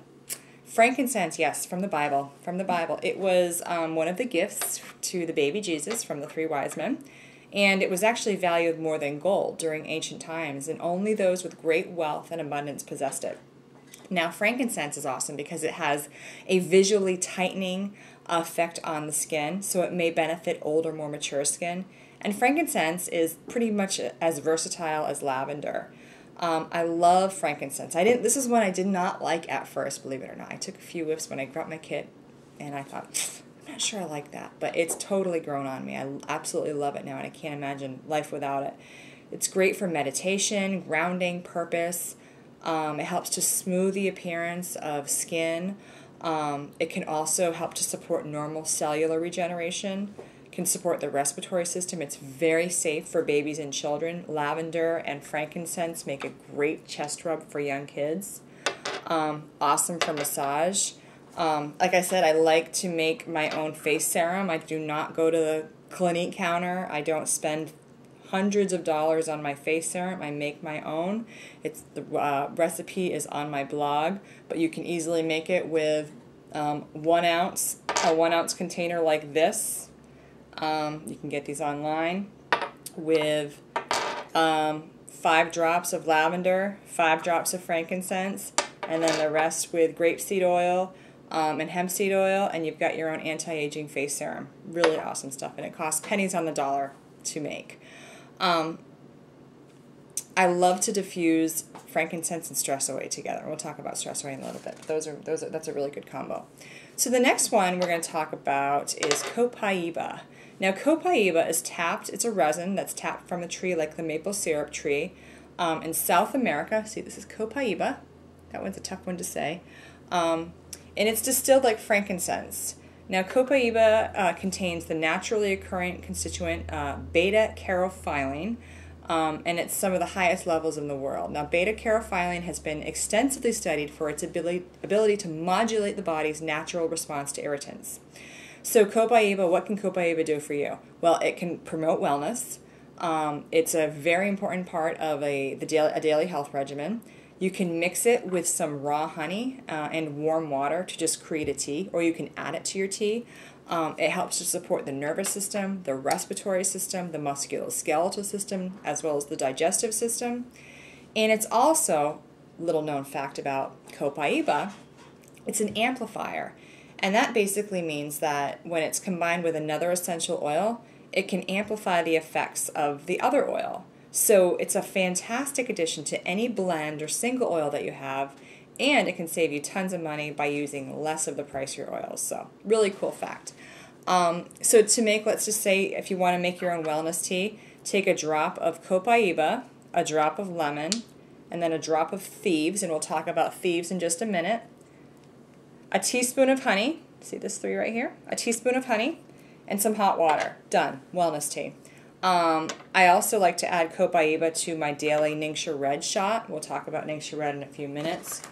Frankincense, yes, from the Bible. From the Bible. It was one of the gifts to the baby Jesus from the 3 wise men, and it was actually valued more than gold during ancient times, and only those with great wealth and abundance possessed it. Now, frankincense is awesome because it has a visually tightening effect on the skin, so it may benefit old or more mature skin. And frankincense is pretty much as versatile as lavender. I love frankincense. This is one I did not like at first, believe it or not. I took a few whiffs when I got my kit, and I thought, I'm not sure I like that. But it's totally grown on me. I absolutely love it now, and I can't imagine life without it. It's great for meditation, grounding, purpose. It helps to smooth the appearance of skin. It can also help to support normal cellular regeneration. can support the respiratory system. It's very safe for babies and children. Lavender and frankincense make a great chest rub for young kids. Awesome for massage. Like I said, I like to make my own face serum. I do not go to the Clinique counter. I don't spend hundreds of dollars on my face serum. I make my own. The recipe is on my blog, but you can easily make it with 1 ounce, a 1 ounce container like this. You can get these online with 5 drops of lavender, 5 drops of frankincense, and then the rest with grapeseed oil and hemp seed oil, and you've got your own anti-aging face serum. Really awesome stuff, and it costs pennies on the dollar to make. I love to diffuse frankincense and stress away together. We'll talk about stress away in a little bit. That's a really good combo. So the next one we're going to talk about is copaiba. Now copaiba is tapped. It's a resin that's tapped from a tree like the maple syrup tree in South America. See, this is copaiba. That one's a tough one to say. And it's distilled like frankincense. Now, copaiba contains the naturally occurring constituent beta-caryophyllene, and it's some of the highest levels in the world. Now, beta-caryophyllene has been extensively studied for its ability to modulate the body's natural response to irritants. So, copaiba, what can copaiba do for you? Well, it can promote wellness. It's a very important part of a daily health regimen. You can mix it with some raw honey and warm water to just create a tea, or you can add it to your tea. It helps to support the nervous system, the respiratory system, the musculoskeletal system, as well as the digestive system. And it's also, little known fact about copaiba, it's an amplifier. And that basically means that when it's combined with another essential oil, it can amplify the effects of the other oil. So it's a fantastic addition to any blend or single oil that you have, and it can save you tons of money by using less of the price of your oils. So really cool fact. So to make, let's just say, if you want to make your own wellness tea, take a drop of copaiba, a drop of lemon, and then a drop of thieves, and we'll talk about thieves in just a minute. A teaspoon of honey, see this 3 right here? A teaspoon of honey, and some hot water. Done. Wellness tea. I also like to add copaiba to my daily Ningxia Red shot. We'll talk about Ningxia Red in a few minutes,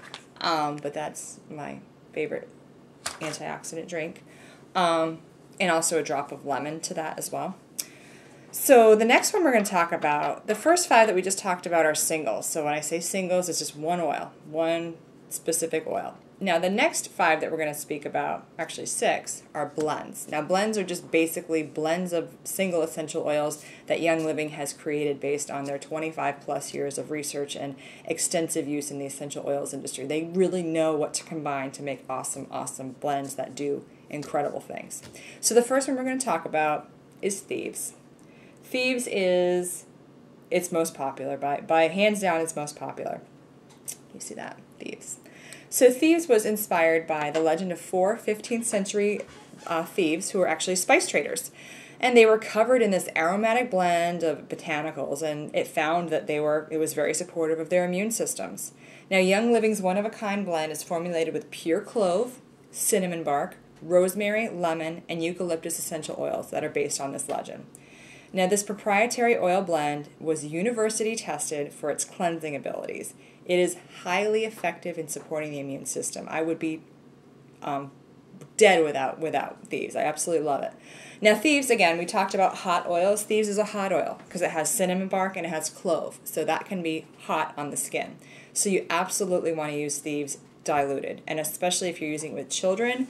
but that's my favorite antioxidant drink. And also a drop of lemon to that as well. So the next one we're going to talk about, the first 5 that we just talked about are singles. So when I say singles, it's just one oil, one specific oil. Now the next 5 that we're going to speak about, actually 6, are blends. Now blends are just basically blends of single essential oils that Young Living has created based on their 25 plus years of research and extensive use in the essential oils industry. They really know what to combine to make awesome, awesome blends that do incredible things. So the first one we're going to talk about is Thieves. Thieves is its most popular, by hands down its most popular. You see that? Thieves. So Thieves was inspired by the legend of 4 15th century thieves who were actually spice traders. And they were covered in this aromatic blend of botanicals, and it found that it was very supportive of their immune systems. Now Young Living's one-of-a-kind blend is formulated with pure clove, cinnamon bark, rosemary, lemon, and eucalyptus essential oils that are based on this legend. Now this proprietary oil blend was university tested for its cleansing abilities. It is highly effective in supporting the immune system. I would be dead without Thieves. I absolutely love it. Now Thieves, again, we talked about hot oils. Thieves is a hot oil because it has cinnamon bark and it has clove. So that can be hot on the skin. So you absolutely want to use Thieves diluted. And especially if you're using it with children,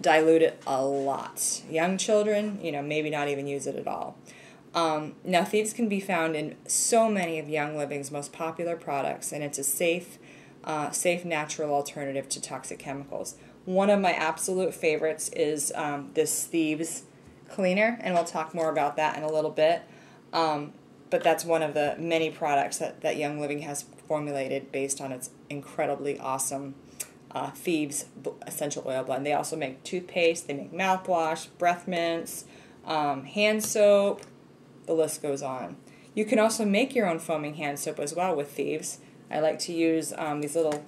dilute it a lot. Young children, maybe not even use it at all. Now, Thieves can be found in so many of Young Living's most popular products, and it's a safe, natural alternative to toxic chemicals. One of my absolute favorites is this Thieves cleaner, and we'll talk more about that in a little bit. But that's one of the many products that Young Living has formulated based on its incredibly awesome Thieves essential oil blend. They also make toothpaste, they make mouthwash, breath mints, hand soap. The list goes on. You can also make your own foaming hand soap as well with Thieves. I like to use these little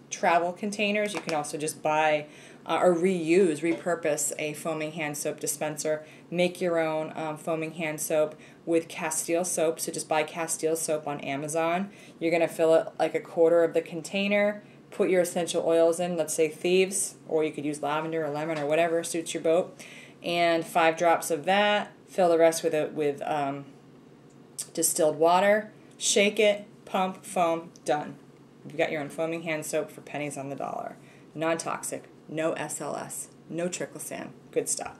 travel containers. You can also just buy or repurpose a foaming hand soap dispenser. Make your own foaming hand soap with Castile soap. So just buy Castile soap on Amazon. You're going to fill it like a quarter of the container. Put your essential oils in, let's say Thieves, or you could use lavender or lemon or whatever suits your boat. And 5 drops of that. Fill the rest with distilled water. Shake it, pump, foam, done. You've got your own foaming hand soap for pennies on the dollar. Non-toxic, no SLS, no trickle sand, good stuff.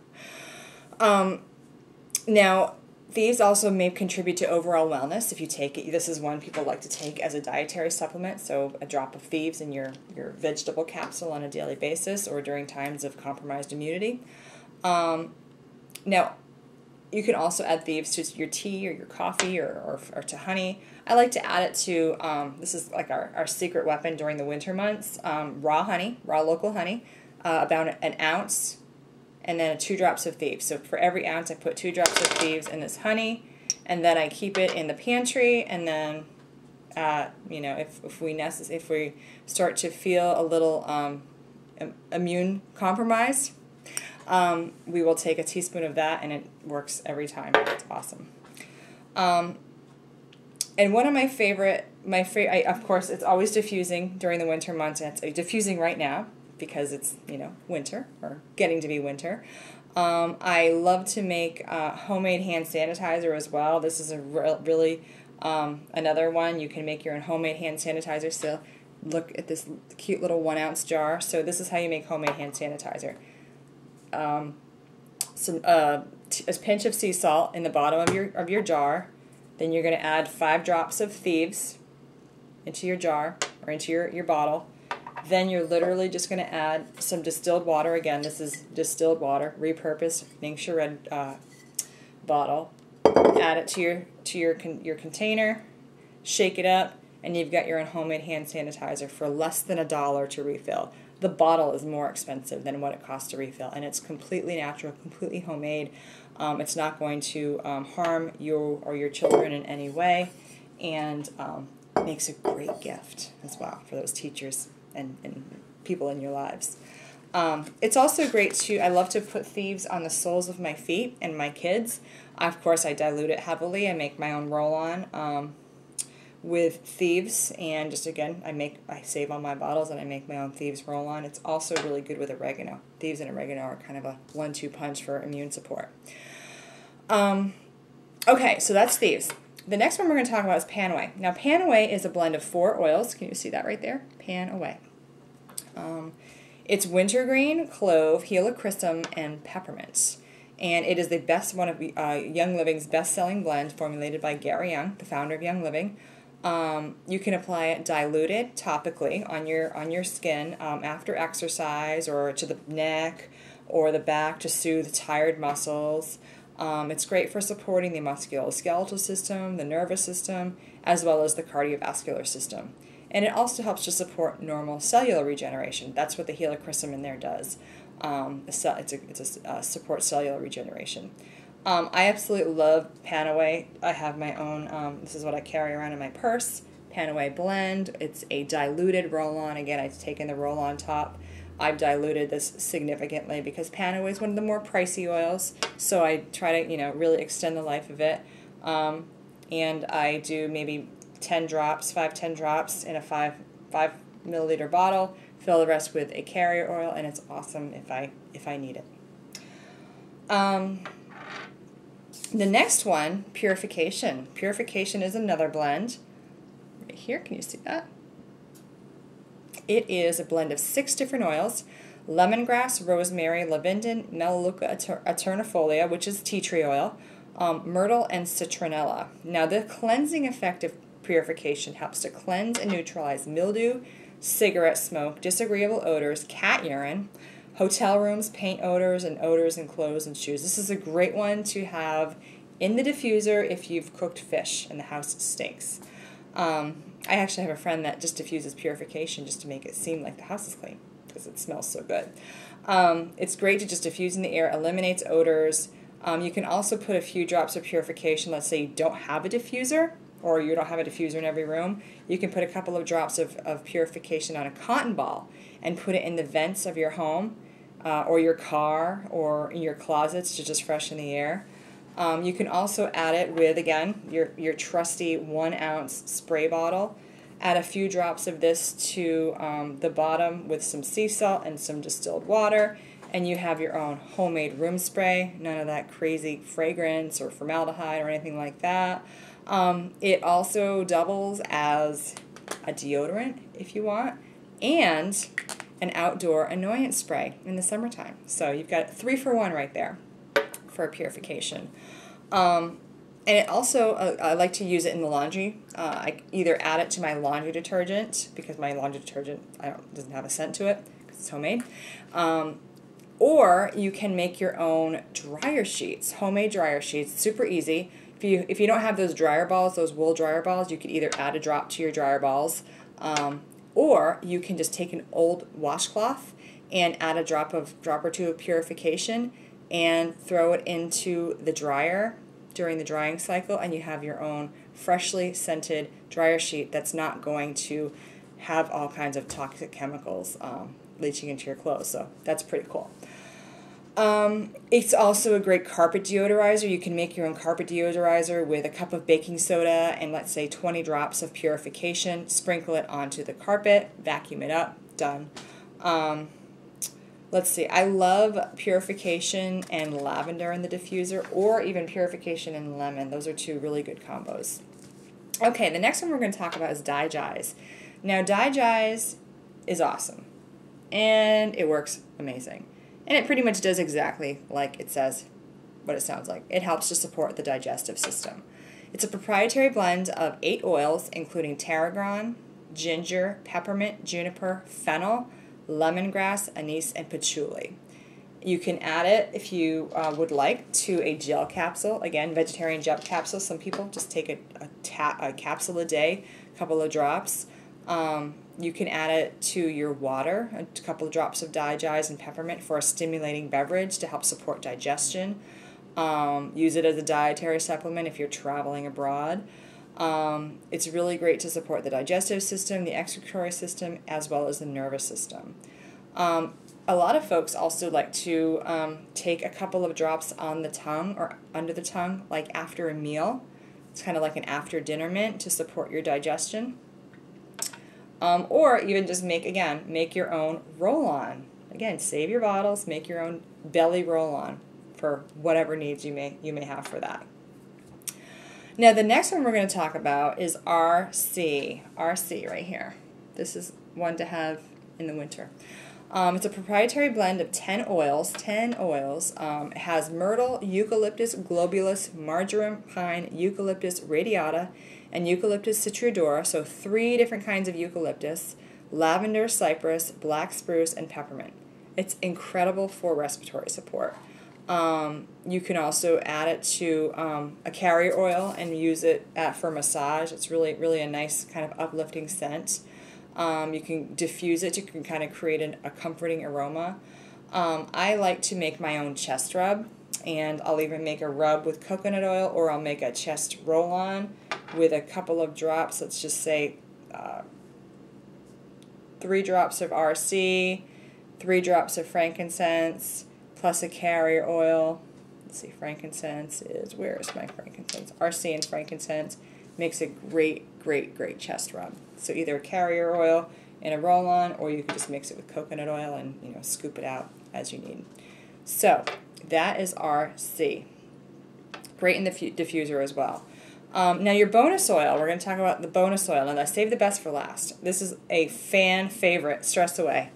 Now, Thieves also may contribute to overall wellness if you take it. This is one people like to take as a dietary supplement, so a drop of Thieves in your vegetable capsule on a daily basis or during times of compromised immunity. Now, you can also add Thieves to your tea or your coffee or to honey. I like to add it to, this is like our secret weapon during the winter months, raw honey, raw local honey, about an ounce, and then 2 drops of Thieves. So for every ounce, I put 2 drops of Thieves in this honey, and then I keep it in the pantry, and then, if we start to feel a little immune compromised, we will take a teaspoon of that, and it works every time. It's awesome. And one of my favorite, of course, it's always diffusing during the winter months. And it's diffusing right now because it's, winter or getting to be winter. I love to make homemade hand sanitizer as well. This is a really another one. You can make your own homemade hand sanitizer still. Look at this cute little 1 ounce jar. So this is how you make homemade hand sanitizer. A pinch of sea salt in the bottom of your jar. Then you're going to add 5 drops of Thieves into your jar or into your bottle. Then you're literally just going to add some distilled water. Again, this is distilled water, repurposed Ningxia Red bottle. Add it to your container. Shake it up, and you've got your own homemade hand sanitizer for less than $1 to refill. The bottle is more expensive than what it costs to refill, and it's completely natural, completely homemade. It's not going to harm you or your children in any way, and makes a great gift as well for those teachers and people in your lives. It's also great I love to put Thieves on the soles of my feet and my kids. Of course, I dilute it heavily. I make my own roll-on with Thieves, and just again, I save on my bottles and I make my own Thieves roll-on. It's also really good with oregano. Thieves and oregano are kind of a 1-2 punch for immune support. Okay, so that's Thieves. The next one we're going to talk about is Pan-Away. Now, Pan-Away is a blend of 4 oils. Can you see that right there? Pan-Away. It's wintergreen, clove, helichrysum, and peppermint. And it is the best one of Young Living's best-selling blend, formulated by Gary Young, the founder of Young Living. You can apply it diluted topically on your skin after exercise, or to the neck or the back to soothe tired muscles. It's great for supporting the musculoskeletal system, the nervous system, as well as the cardiovascular system. And it also helps to support normal cellular regeneration. That's what the helichrysum in there does. It's a support cellular regeneration. I absolutely love Pan-Away. I have my own, this is what I carry around in my purse, Pan-Away blend. It's a diluted roll-on. Again, I've taken the roll-on top. I've diluted this significantly because Pan-Away is one of the more pricey oils, so I try to, really extend the life of it. And I do maybe 10 drops in a 5 milliliter bottle, fill the rest with a carrier oil, and it's awesome if I need it. The next one, Purification. Purification is another blend. Right here, can you see that? It is a blend of 6 different oils: lemongrass, rosemary, lavender, Melaleuca eternifolia, which is tea tree oil, myrtle, and citronella. Now, the cleansing effect of Purification helps to cleanse and neutralize mildew, cigarette smoke, disagreeable odors, cat urine, hotel rooms, paint odors, and odors in clothes and shoes. This is a great one to have in the diffuser if you've cooked fish and the house stinks. I actually have a friend that just diffuses Purification just to make it seem like the house is clean because it smells so good. It's great to just diffuse in the air, eliminates odors. You can also put a few drops of Purification. Let's say you don't have a diffuser, or you don't have a diffuser in every room. You can put a couple of drops of Purification on a cotton ball and put it in the vents of your home. or your car or in your closets to just freshen the air. You can also add it with, again, your trusty 1 ounce spray bottle. Add a few drops of this to the bottom with some sea salt and some distilled water, and you have your own homemade room spray. None of that crazy fragrance or formaldehyde or anything like that. It also doubles as a deodorant if you want, and an outdoor annoyance spray in the summertime. So you've got 3 for 1 right there for purification. And it also, I like to use it in the laundry. I either add it to my laundry detergent, because my laundry detergent doesn't have a scent to it because it's homemade. Or you can make your own dryer sheets, homemade dryer sheets, super easy. If you don't have those dryer balls, those wool dryer balls, you could either add a drop to your dryer balls, or you can just take an old washcloth and add a drop or two of purification and throw it into the dryer during the drying cycle, and you have your own freshly scented dryer sheet that's not going to have all kinds of toxic chemicals leaching into your clothes. So that's pretty cool. It's also a great carpet deodorizer. You can make your own carpet deodorizer with a cup of baking soda and, let's say, 20 drops of purification. Sprinkle it onto the carpet, vacuum it up, done. Let's see, I love purification and lavender in the diffuser, or even purification and lemon. Those are 2 really good combos. Okay, the next one we're going to talk about is DiGize. Now, DiGize is awesome, and it works amazing. And it pretty much does exactly like it says, what it sounds like. It helps to support the digestive system. It's a proprietary blend of 8 oils, including tarragon, ginger, peppermint, juniper, fennel, lemongrass, anise, and patchouli. You can add it, if you would like, to a gel capsule. Again, vegetarian gel capsule. Some people just take a capsule a day, a couple of drops. You can add it to your water, a couple of drops of DiGize and peppermint for a stimulating beverage to help support digestion. Use it as a dietary supplement if you're traveling abroad. It's really great to support the digestive system, the excretory system, as well as the nervous system. A lot of folks also like to take a couple of drops on the tongue or under the tongue, like after a meal. It's kind of like an after dinner mint to support your digestion. Or even just make your own roll-on. Again, save your bottles, make your own belly roll-on for whatever needs you may have for that. Now, the next one we're going to talk about is RC. RC right here. This is one to have in the winter. It's a proprietary blend of 10 oils. It has myrtle, eucalyptus globulus, marjoram, pine, eucalyptus radiata, and eucalyptus citrodora, so 3 different kinds of eucalyptus, lavender, cypress, black spruce, and peppermint. It's incredible for respiratory support. You can also add it to a carrier oil and use it for massage. It's really a nice kind of uplifting scent. You can diffuse it. You can kind of create a comforting aroma. I like to make my own chest rub, and I'll even make a rub with coconut oil, or I'll make a chest roll-on with a couple of drops. Let's just say 3 drops of RC, 3 drops of frankincense, plus a carrier oil. Let's see, frankincense is, where is my frankincense? RC and frankincense makes a great chest rub. So either a carrier oil in a roll-on, or you can just mix it with coconut oil and scoop it out as you need. So that is RC. Great in the diffuser as well. Now your bonus oil, we're going to talk about the bonus oil, and I saved the best for last. This is a fan favorite, Stress Away.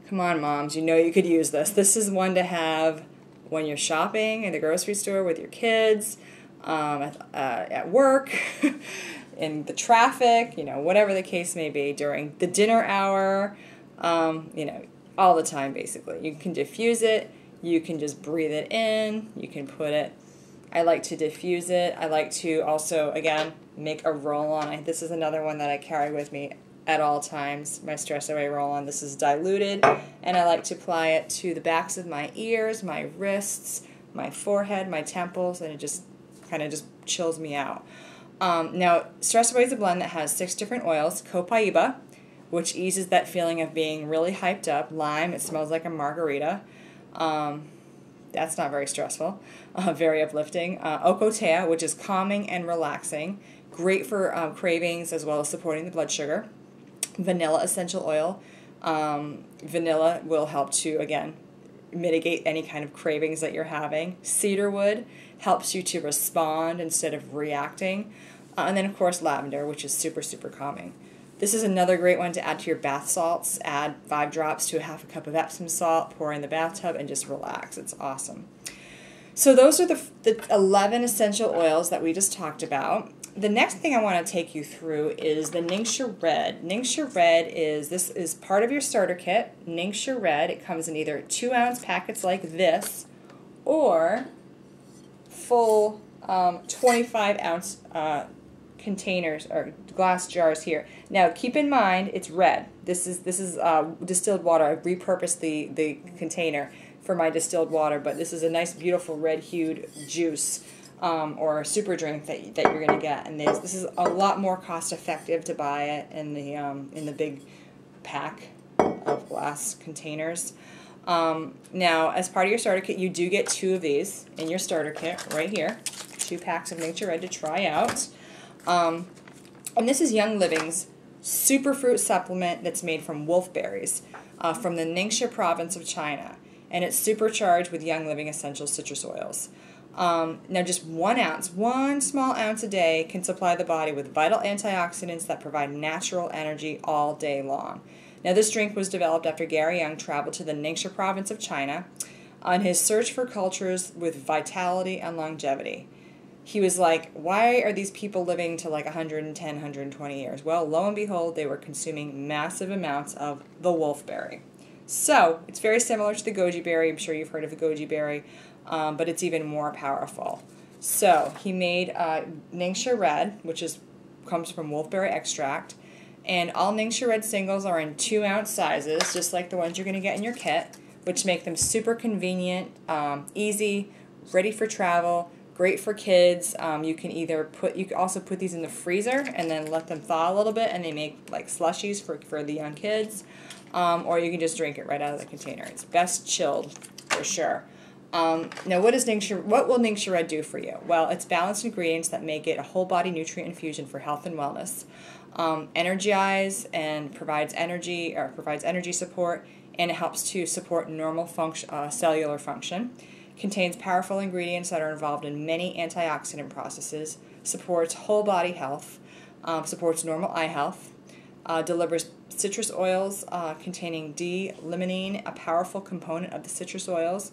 Come on, moms, you could use this. This is one to have when you're shopping in the grocery store with your kids, at work, in the traffic, whatever the case may be, during the dinner hour, all the time basically. You can diffuse it, you can just breathe it in, you can put it, I like to diffuse it. I like to also, again, make a roll-on. This is another one that I carry with me at all times, my Stress Away roll-on. This is diluted, and I like to apply it to the backs of my ears, my wrists, my forehead, my temples, and it just kind of just chills me out. Now, Stress Away is a blend that has 6 different oils: copaiba, which eases that feeling of being really hyped up. Lime, it smells like a margarita. That's not very stressful, very uplifting. Ocotea, which is calming and relaxing, great for cravings as well as supporting the blood sugar. Vanilla essential oil. Vanilla will help to, again, mitigate any kind of cravings that you're having. Cedarwood helps you to respond instead of reacting. And then, of course, lavender, which is super, super calming. This is another great one to add to your bath salts. Add 5 drops to a half a cup of Epsom salt, pour in the bathtub, and just relax. It's awesome. So those are the 11 essential oils that we just talked about. The next thing I want to take you through is the Ningxia Red. Ningxia Red is part of your starter kit. Ningxia Red, it comes in either 2-ounce packets like this or full 25-ounce containers or glass jars here. Now keep in mind it's red. This is distilled water. I've repurposed the container for my distilled water, but this is a nice beautiful red hued juice or super drink that you're going to get. And this is a lot more cost effective to buy it in the big pack of glass containers. Now, as part of your starter kit, you do get 2 of these in your starter kit right here. 2 packs of Ningxia Red to try out. And this is Young Living's superfruit supplement that's made from wolfberries from the Ningxia province of China. And it's supercharged with Young Living essential citrus oils. Now just 1 ounce, 1 small ounce a day can supply the body with vital antioxidants that provide natural energy all day long. Now this drink was developed after Gary Young traveled to the Ningxia province of China on his search for cultures with vitality and longevity. He was like, why are these people living to like 110, 120 years? Well, lo and behold, they were consuming massive amounts of the wolfberry. So it's very similar to the goji berry. I'm sure you've heard of the goji berry, but it's even more powerful. So he made Ningxia Red, which comes from wolfberry extract, and all Ningxia Red singles are in 2-ounce sizes, just like the ones you're going to get in your kit, which make them super convenient, easy, ready for travel, great for kids. You can also put these in the freezer and then let them thaw a little bit, and they make like slushies for the young kids. Or you can just drink it right out of the container. It's best chilled for sure. Now, what will Ningxia Red do for you? Well, it's balanced ingredients that make it a whole body nutrient infusion for health and wellness. Energize and provides energy support, and it helps to support normal cellular function. Contains powerful ingredients that are involved in many antioxidant processes. Supports whole body health. Supports normal eye health. Delivers citrus oils containing D-limonene, a powerful component of the citrus oils.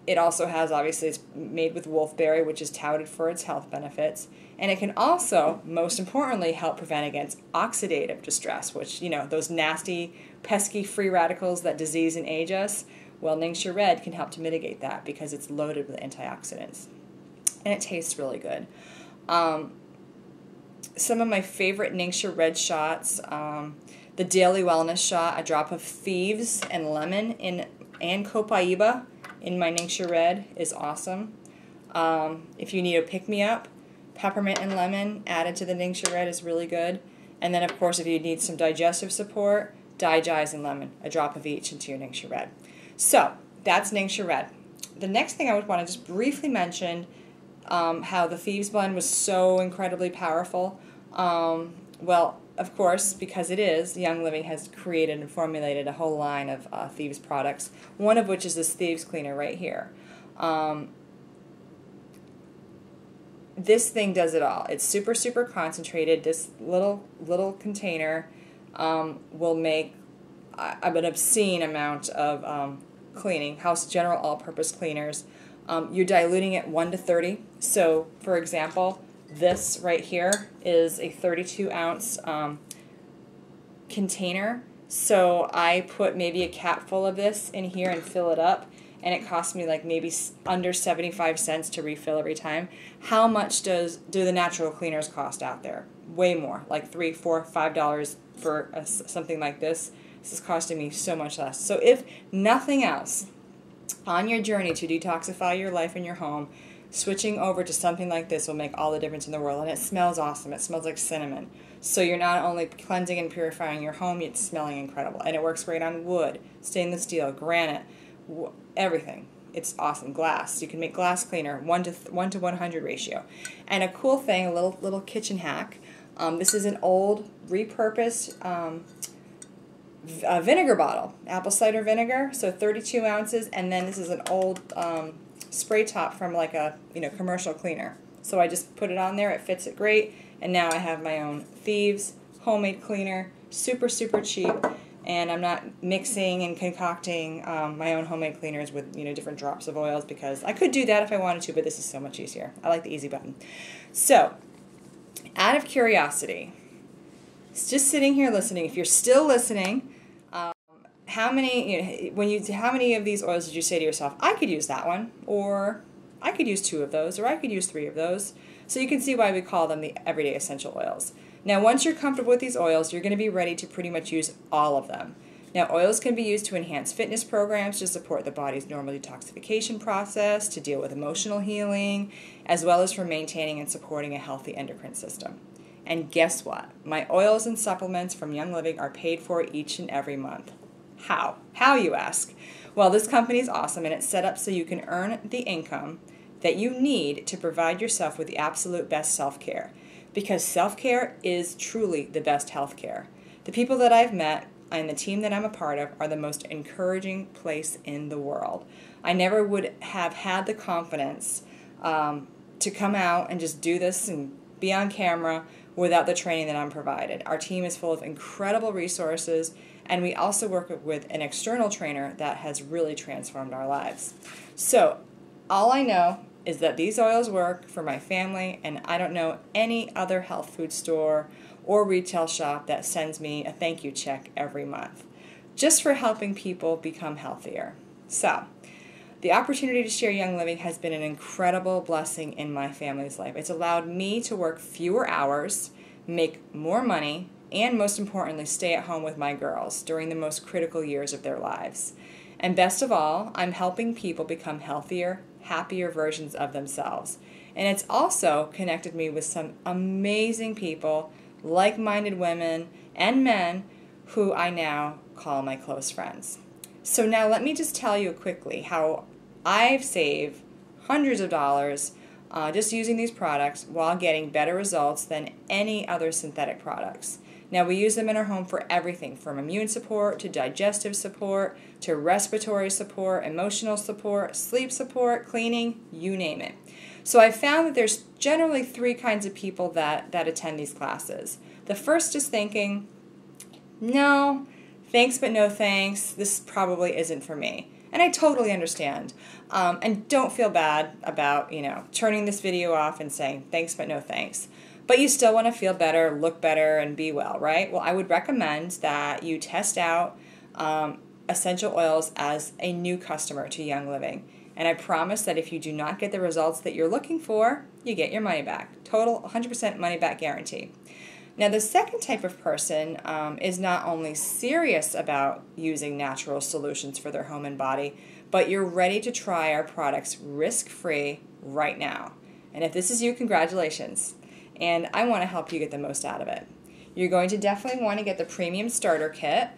It also has, obviously, it's made with wolfberry, which is touted for its health benefits. And it can also, most importantly, help prevent against oxidative distress, which, those nasty, pesky free radicals that disease and age us. Well, Ningxia Red can help to mitigate that because it's loaded with antioxidants. And it tastes really good. Some of my favorite Ningxia Red shots, the Daily Wellness Shot, a drop of thieves and lemon and copaiba in my Ningxia Red is awesome. If you need a pick-me-up, peppermint and lemon added to the Ningxia Red is really good. And then, of course, if you need some digestive support, Digize and lemon, a drop of each into your Ningxia Red. So, that's Ningxia Red. The next thing I would want to just briefly mention how the Thieves Blend was so incredibly powerful. Well, of course, because it is, Young Living has created and formulated a whole line of Thieves products, one of which is this Thieves Cleaner right here. This thing does it all. It's super, super concentrated. This little container will make an obscene amount of cleaning, House General all-purpose cleaners. You're diluting it 1:30. So, for example, this right here is a 32-ounce container. So I put maybe a cap full of this in here and fill it up, and it costs me like maybe under 75 cents to refill every time. How much do the natural cleaners cost out there? Way more, like $3, $4, $5 for something like this. This is costing me so much less. So if nothing else, on your journey to detoxify your life and your home, switching over to something like this will make all the difference in the world. And it smells awesome. It smells like cinnamon. So you're not only cleansing and purifying your home, it's smelling incredible. And it works great on wood, stainless steel, granite, everything. It's awesome. Glass. You can make glass cleaner, 1 to 100 ratio. And a cool thing, a little kitchen hack. This is an old repurposed vinegar bottle, apple cider vinegar, so 32 ounces, and then this is an old spray top from like a commercial cleaner. So I just put it on there, it fits it great, and now I have my own Thieves homemade cleaner, super cheap, and I'm not mixing and concocting my own homemade cleaners with different drops of oils, because I could do that if I wanted to, but this is so much easier. I like the easy button. So, out of curiosity, just sitting here listening, if you're still listening, how many of these oils did you say to yourself, I could use that one, or I could use 2 of those, or I could use 3 of those? So you can see why we call them the everyday essential oils. Now, once you're comfortable with these oils, you're going to be ready to pretty much use all of them. Now, oils can be used to enhance fitness programs, to support the body's normal detoxification process, to deal with emotional healing, as well as for maintaining and supporting a healthy endocrine system. And guess what? My oils and supplements from Young Living are paid for each and every month. How? How, you ask? Well, this company is awesome, and it's set up so you can earn the income that you need to provide yourself with the absolute best self-care. Because self-care is truly the best health-care. The people that I've met and the team that I'm a part of are the most encouraging place in the world. I never would have had the confidence to come out and just do this and be on camera without the training that I'm provided. Our team is full of incredible resources, and we also work with an external trainer that has really transformed our lives. So all I know is that these oils work for my family, and I don't know any other health food store or retail shop that sends me a thank you check every month just for helping people become healthier. So the opportunity to share Young Living has been an incredible blessing in my family's life. It's allowed me to work fewer hours, make more money, and most importantly, stay at home with my girls during the most critical years of their lives. And best of all, I'm helping people become healthier, happier versions of themselves. And it's also connected me with some amazing people, like-minded women and men who I now call my close friends. So now let me just tell you quickly how I've saved hundreds of dollars just using these products while getting better results than any other synthetic products. Now, we use them in our home for everything from immune support to digestive support to respiratory support, emotional support, sleep support, cleaning, you name it. So I found that there's generally 3 kinds of people that attend these classes. The first is thinking, no, thanks but no thanks, this probably isn't for me. And I totally understand. And don't feel bad about, turning this video off and saying thanks but no thanks. But you still want to feel better, look better, and be well, right? Well, I would recommend that you test out essential oils as a new customer to Young Living. And I promise that if you do not get the results that you're looking for, you get your money back. Total 100% money back guarantee. Now, the second type of person is not only serious about using natural solutions for their home and body, but you're ready to try our products risk-free right now. And if this is you, congratulations. And I want to help you get the most out of it. You're going to definitely want to get the Premium Starter Kit.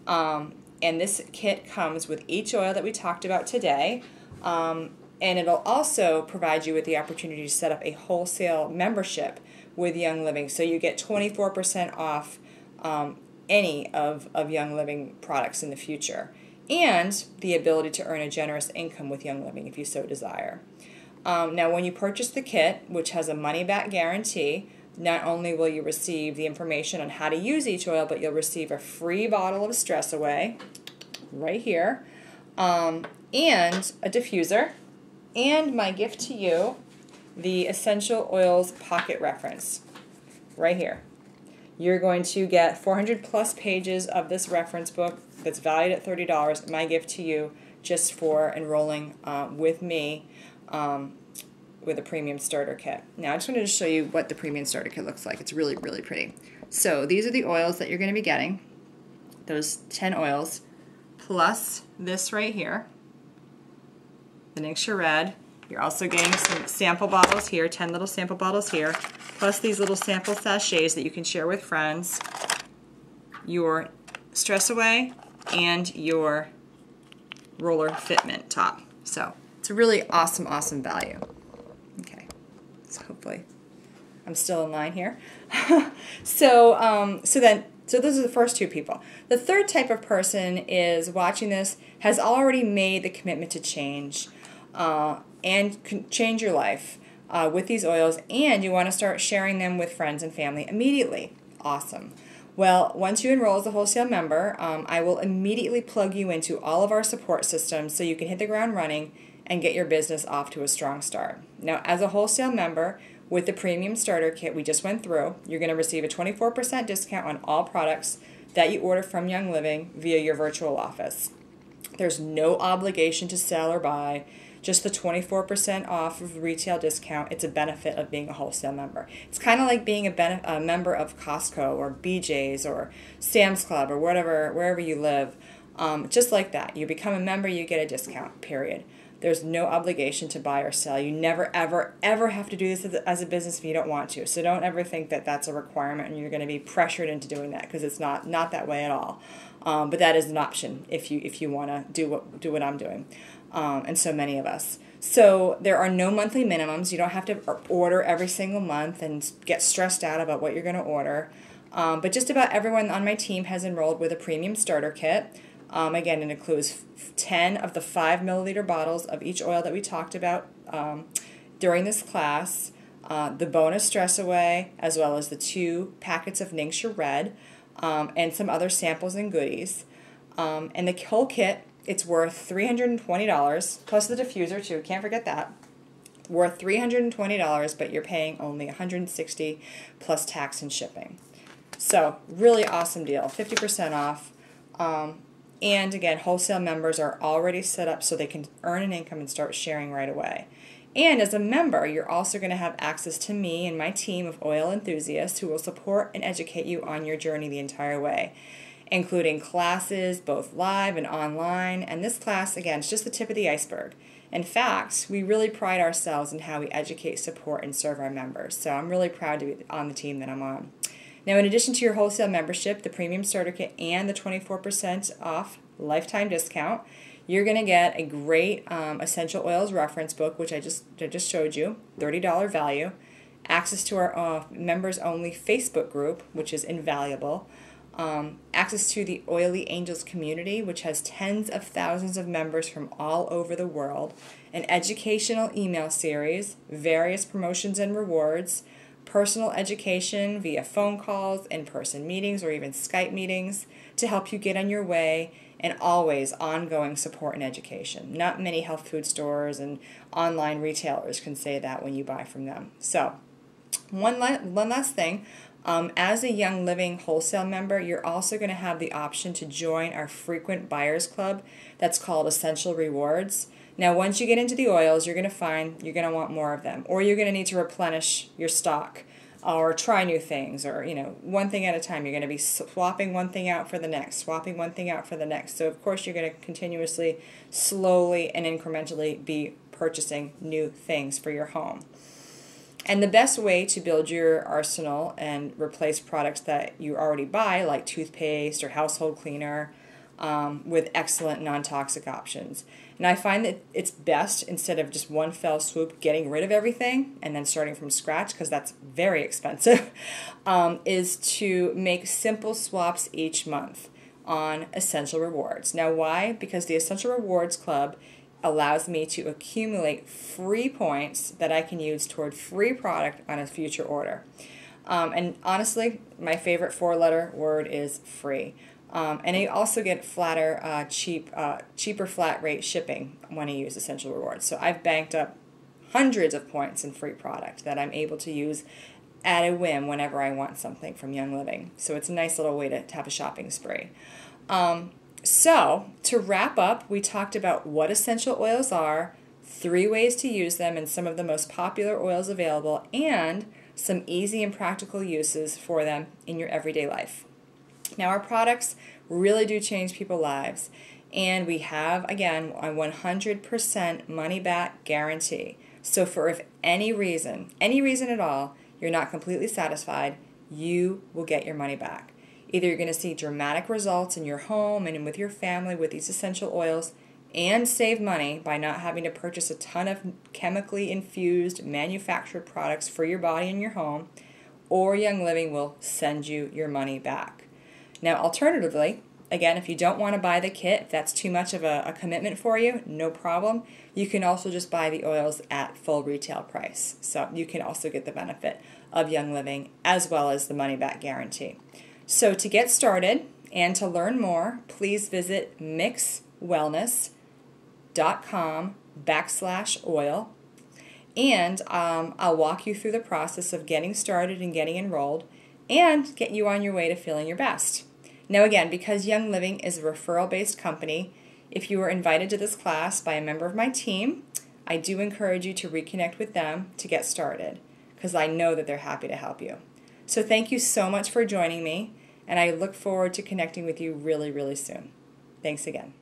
And this kit comes with each oil that we talked about today. And it'll also provide you with the opportunity to set up a wholesale membership with Young Living. So you get 24% off any of Young Living products in the future. And the ability to earn a generous income with Young Living if you so desire. Now, when you purchase the kit, which has a money-back guarantee, not only will you receive the information on how to use each oil, but you'll receive a free bottle of Stress Away, right here, and a diffuser, and my gift to you, the Essential Oils Pocket Reference, right here. You're going to get 400-plus pages of this reference book that's valued at $30, my gift to you, just for enrolling with me with a Premium Starter Kit. Now, I just wanted to show you what the Premium Starter Kit looks like. It's really, really pretty. So these are the oils that you're going to be getting, those 10 oils, plus this right here, the Nixure Red, You're also getting some sample bottles here, 10 little sample bottles here, plus these little sample sachets that you can share with friends, your Stress Away, and your roller fitment top. So it's a really awesome, awesome value. Okay, so hopefully I'm still in line here. So those are the first two people. The third type of person is watching this, has already made the commitment to change and can change your life with these oils, and you want to start sharing them with friends and family immediately. Awesome. Well, once you enroll as a wholesale member, I will immediately plug you into all of our support systems so you can hit the ground running and get your business off to a strong start. Now, as a wholesale member, with the Premium Starter Kit we just went through, you're going to receive a 24% discount on all products that you order from Young Living via your virtual office. There's no obligation to sell or buy, just the 24% off of retail discount. It's a benefit of being a wholesale member. It's kind of like being a member of Costco or BJ's or Sam's Club or wherever you live. Just like that. You become a member, you get a discount, period. There's no obligation to buy or sell. You never, ever, ever have to do this as a business if you don't want to. So don't ever think that that's a requirement and you're going to be pressured into doing that, because it's not that way at all. But that is an option if you want to do what I'm doing, and so many of us. So there are no monthly minimums. You don't have to order every single month and get stressed out about what you're going to order. But just about everyone on my team has enrolled with a Premium Starter Kit. Again, it includes 10 of the 5 milliliter bottles of each oil that we talked about during this class, the bonus Stress Away, as well as the 2 packets of Ningxia Red, and some other samples and goodies. And the whole kit, it's worth $320, plus the diffuser too, can't forget that. Worth $320, but you're paying only $160 plus tax and shipping. So really awesome deal, 50% off. And again, wholesale members are already set up so they can earn an income and start sharing right away. And as a member, you're also going to have access to me and my team of oil enthusiasts who will support and educate you on your journey the entire way, including classes, both live and online. And this class, again, is just the tip of the iceberg. In fact, we really pride ourselves in how we educate, support, and serve our members. So I'm really proud to be on the team that I'm on. Now, in addition to your wholesale membership, the Premium Starter Kit, and the 24% off lifetime discount, you're going to get a great essential oils reference book, which I just showed you, $30 value, access to our members-only Facebook group, which is invaluable, access to the Oily Angels community, which has tens of thousands of members from all over the world, an educational email series, various promotions and rewards, personal education via phone calls, in-person meetings, or even Skype meetings to help you get on your way, and always ongoing support and education. Not many health food stores and online retailers can say that when you buy from them. So one last thing, as a Young Living wholesale member, you're also going to have the option to join our frequent buyers club that's called Essential Rewards. Now, once you get into the oils, you're going to find you're going to want more of them, or you're going to need to replenish your stock, or try new things, or one thing at a time. You're going to be swapping one thing out for the next, swapping one thing out for the next. So of course you're going to continuously, slowly, and incrementally be purchasing new things for your home. And the best way to build your arsenal and replace products that you already buy, like toothpaste or household cleaner, with excellent non-toxic options. And I find that it's best, instead of just one fell swoop getting rid of everything and then starting from scratch, because that's very expensive, is to make simple swaps each month on Essential Rewards. Now why? Because the Essential Rewards Club allows me to accumulate free points that I can use toward free product on a future order. And honestly, my favorite 4-letter word is free. And you also get cheaper flat rate shipping when you use Essential Rewards. So I've banked up hundreds of points in free product that I'm able to use at a whim whenever I want something from Young Living. So it's a nice little way to have a shopping spree. So to wrap up, we talked about what essential oils are, 3 ways to use them, and some of the most popular oils available, and some easy and practical uses for them in your everyday life. Now, our products really do change people's lives, And we have, again, a 100% money back guarantee. So for if any reason at all, you're not completely satisfied, you will get your money back. Either you're going to see dramatic results in your home and with your family with these essential oils and save money by not having to purchase a ton of chemically infused manufactured products for your body and your home, or Young Living will send you your money back. Now, alternatively, again, if you don't want to buy the kit, if that's too much of a commitment for you, no problem. You can also just buy the oils at full retail price. So you can also get the benefit of Young Living as well as the money back guarantee. So to get started and to learn more, please visit mixwellness.com/oil. And I'll walk you through the process of getting started and getting enrolled and get you on your way to feeling your best. Now again, because Young Living is a referral-based company, if you were invited to this class by a member of my team, I do encourage you to reconnect with them to get started, because I know that they're happy to help you. So thank you so much for joining me, and I look forward to connecting with you really, really soon. Thanks again.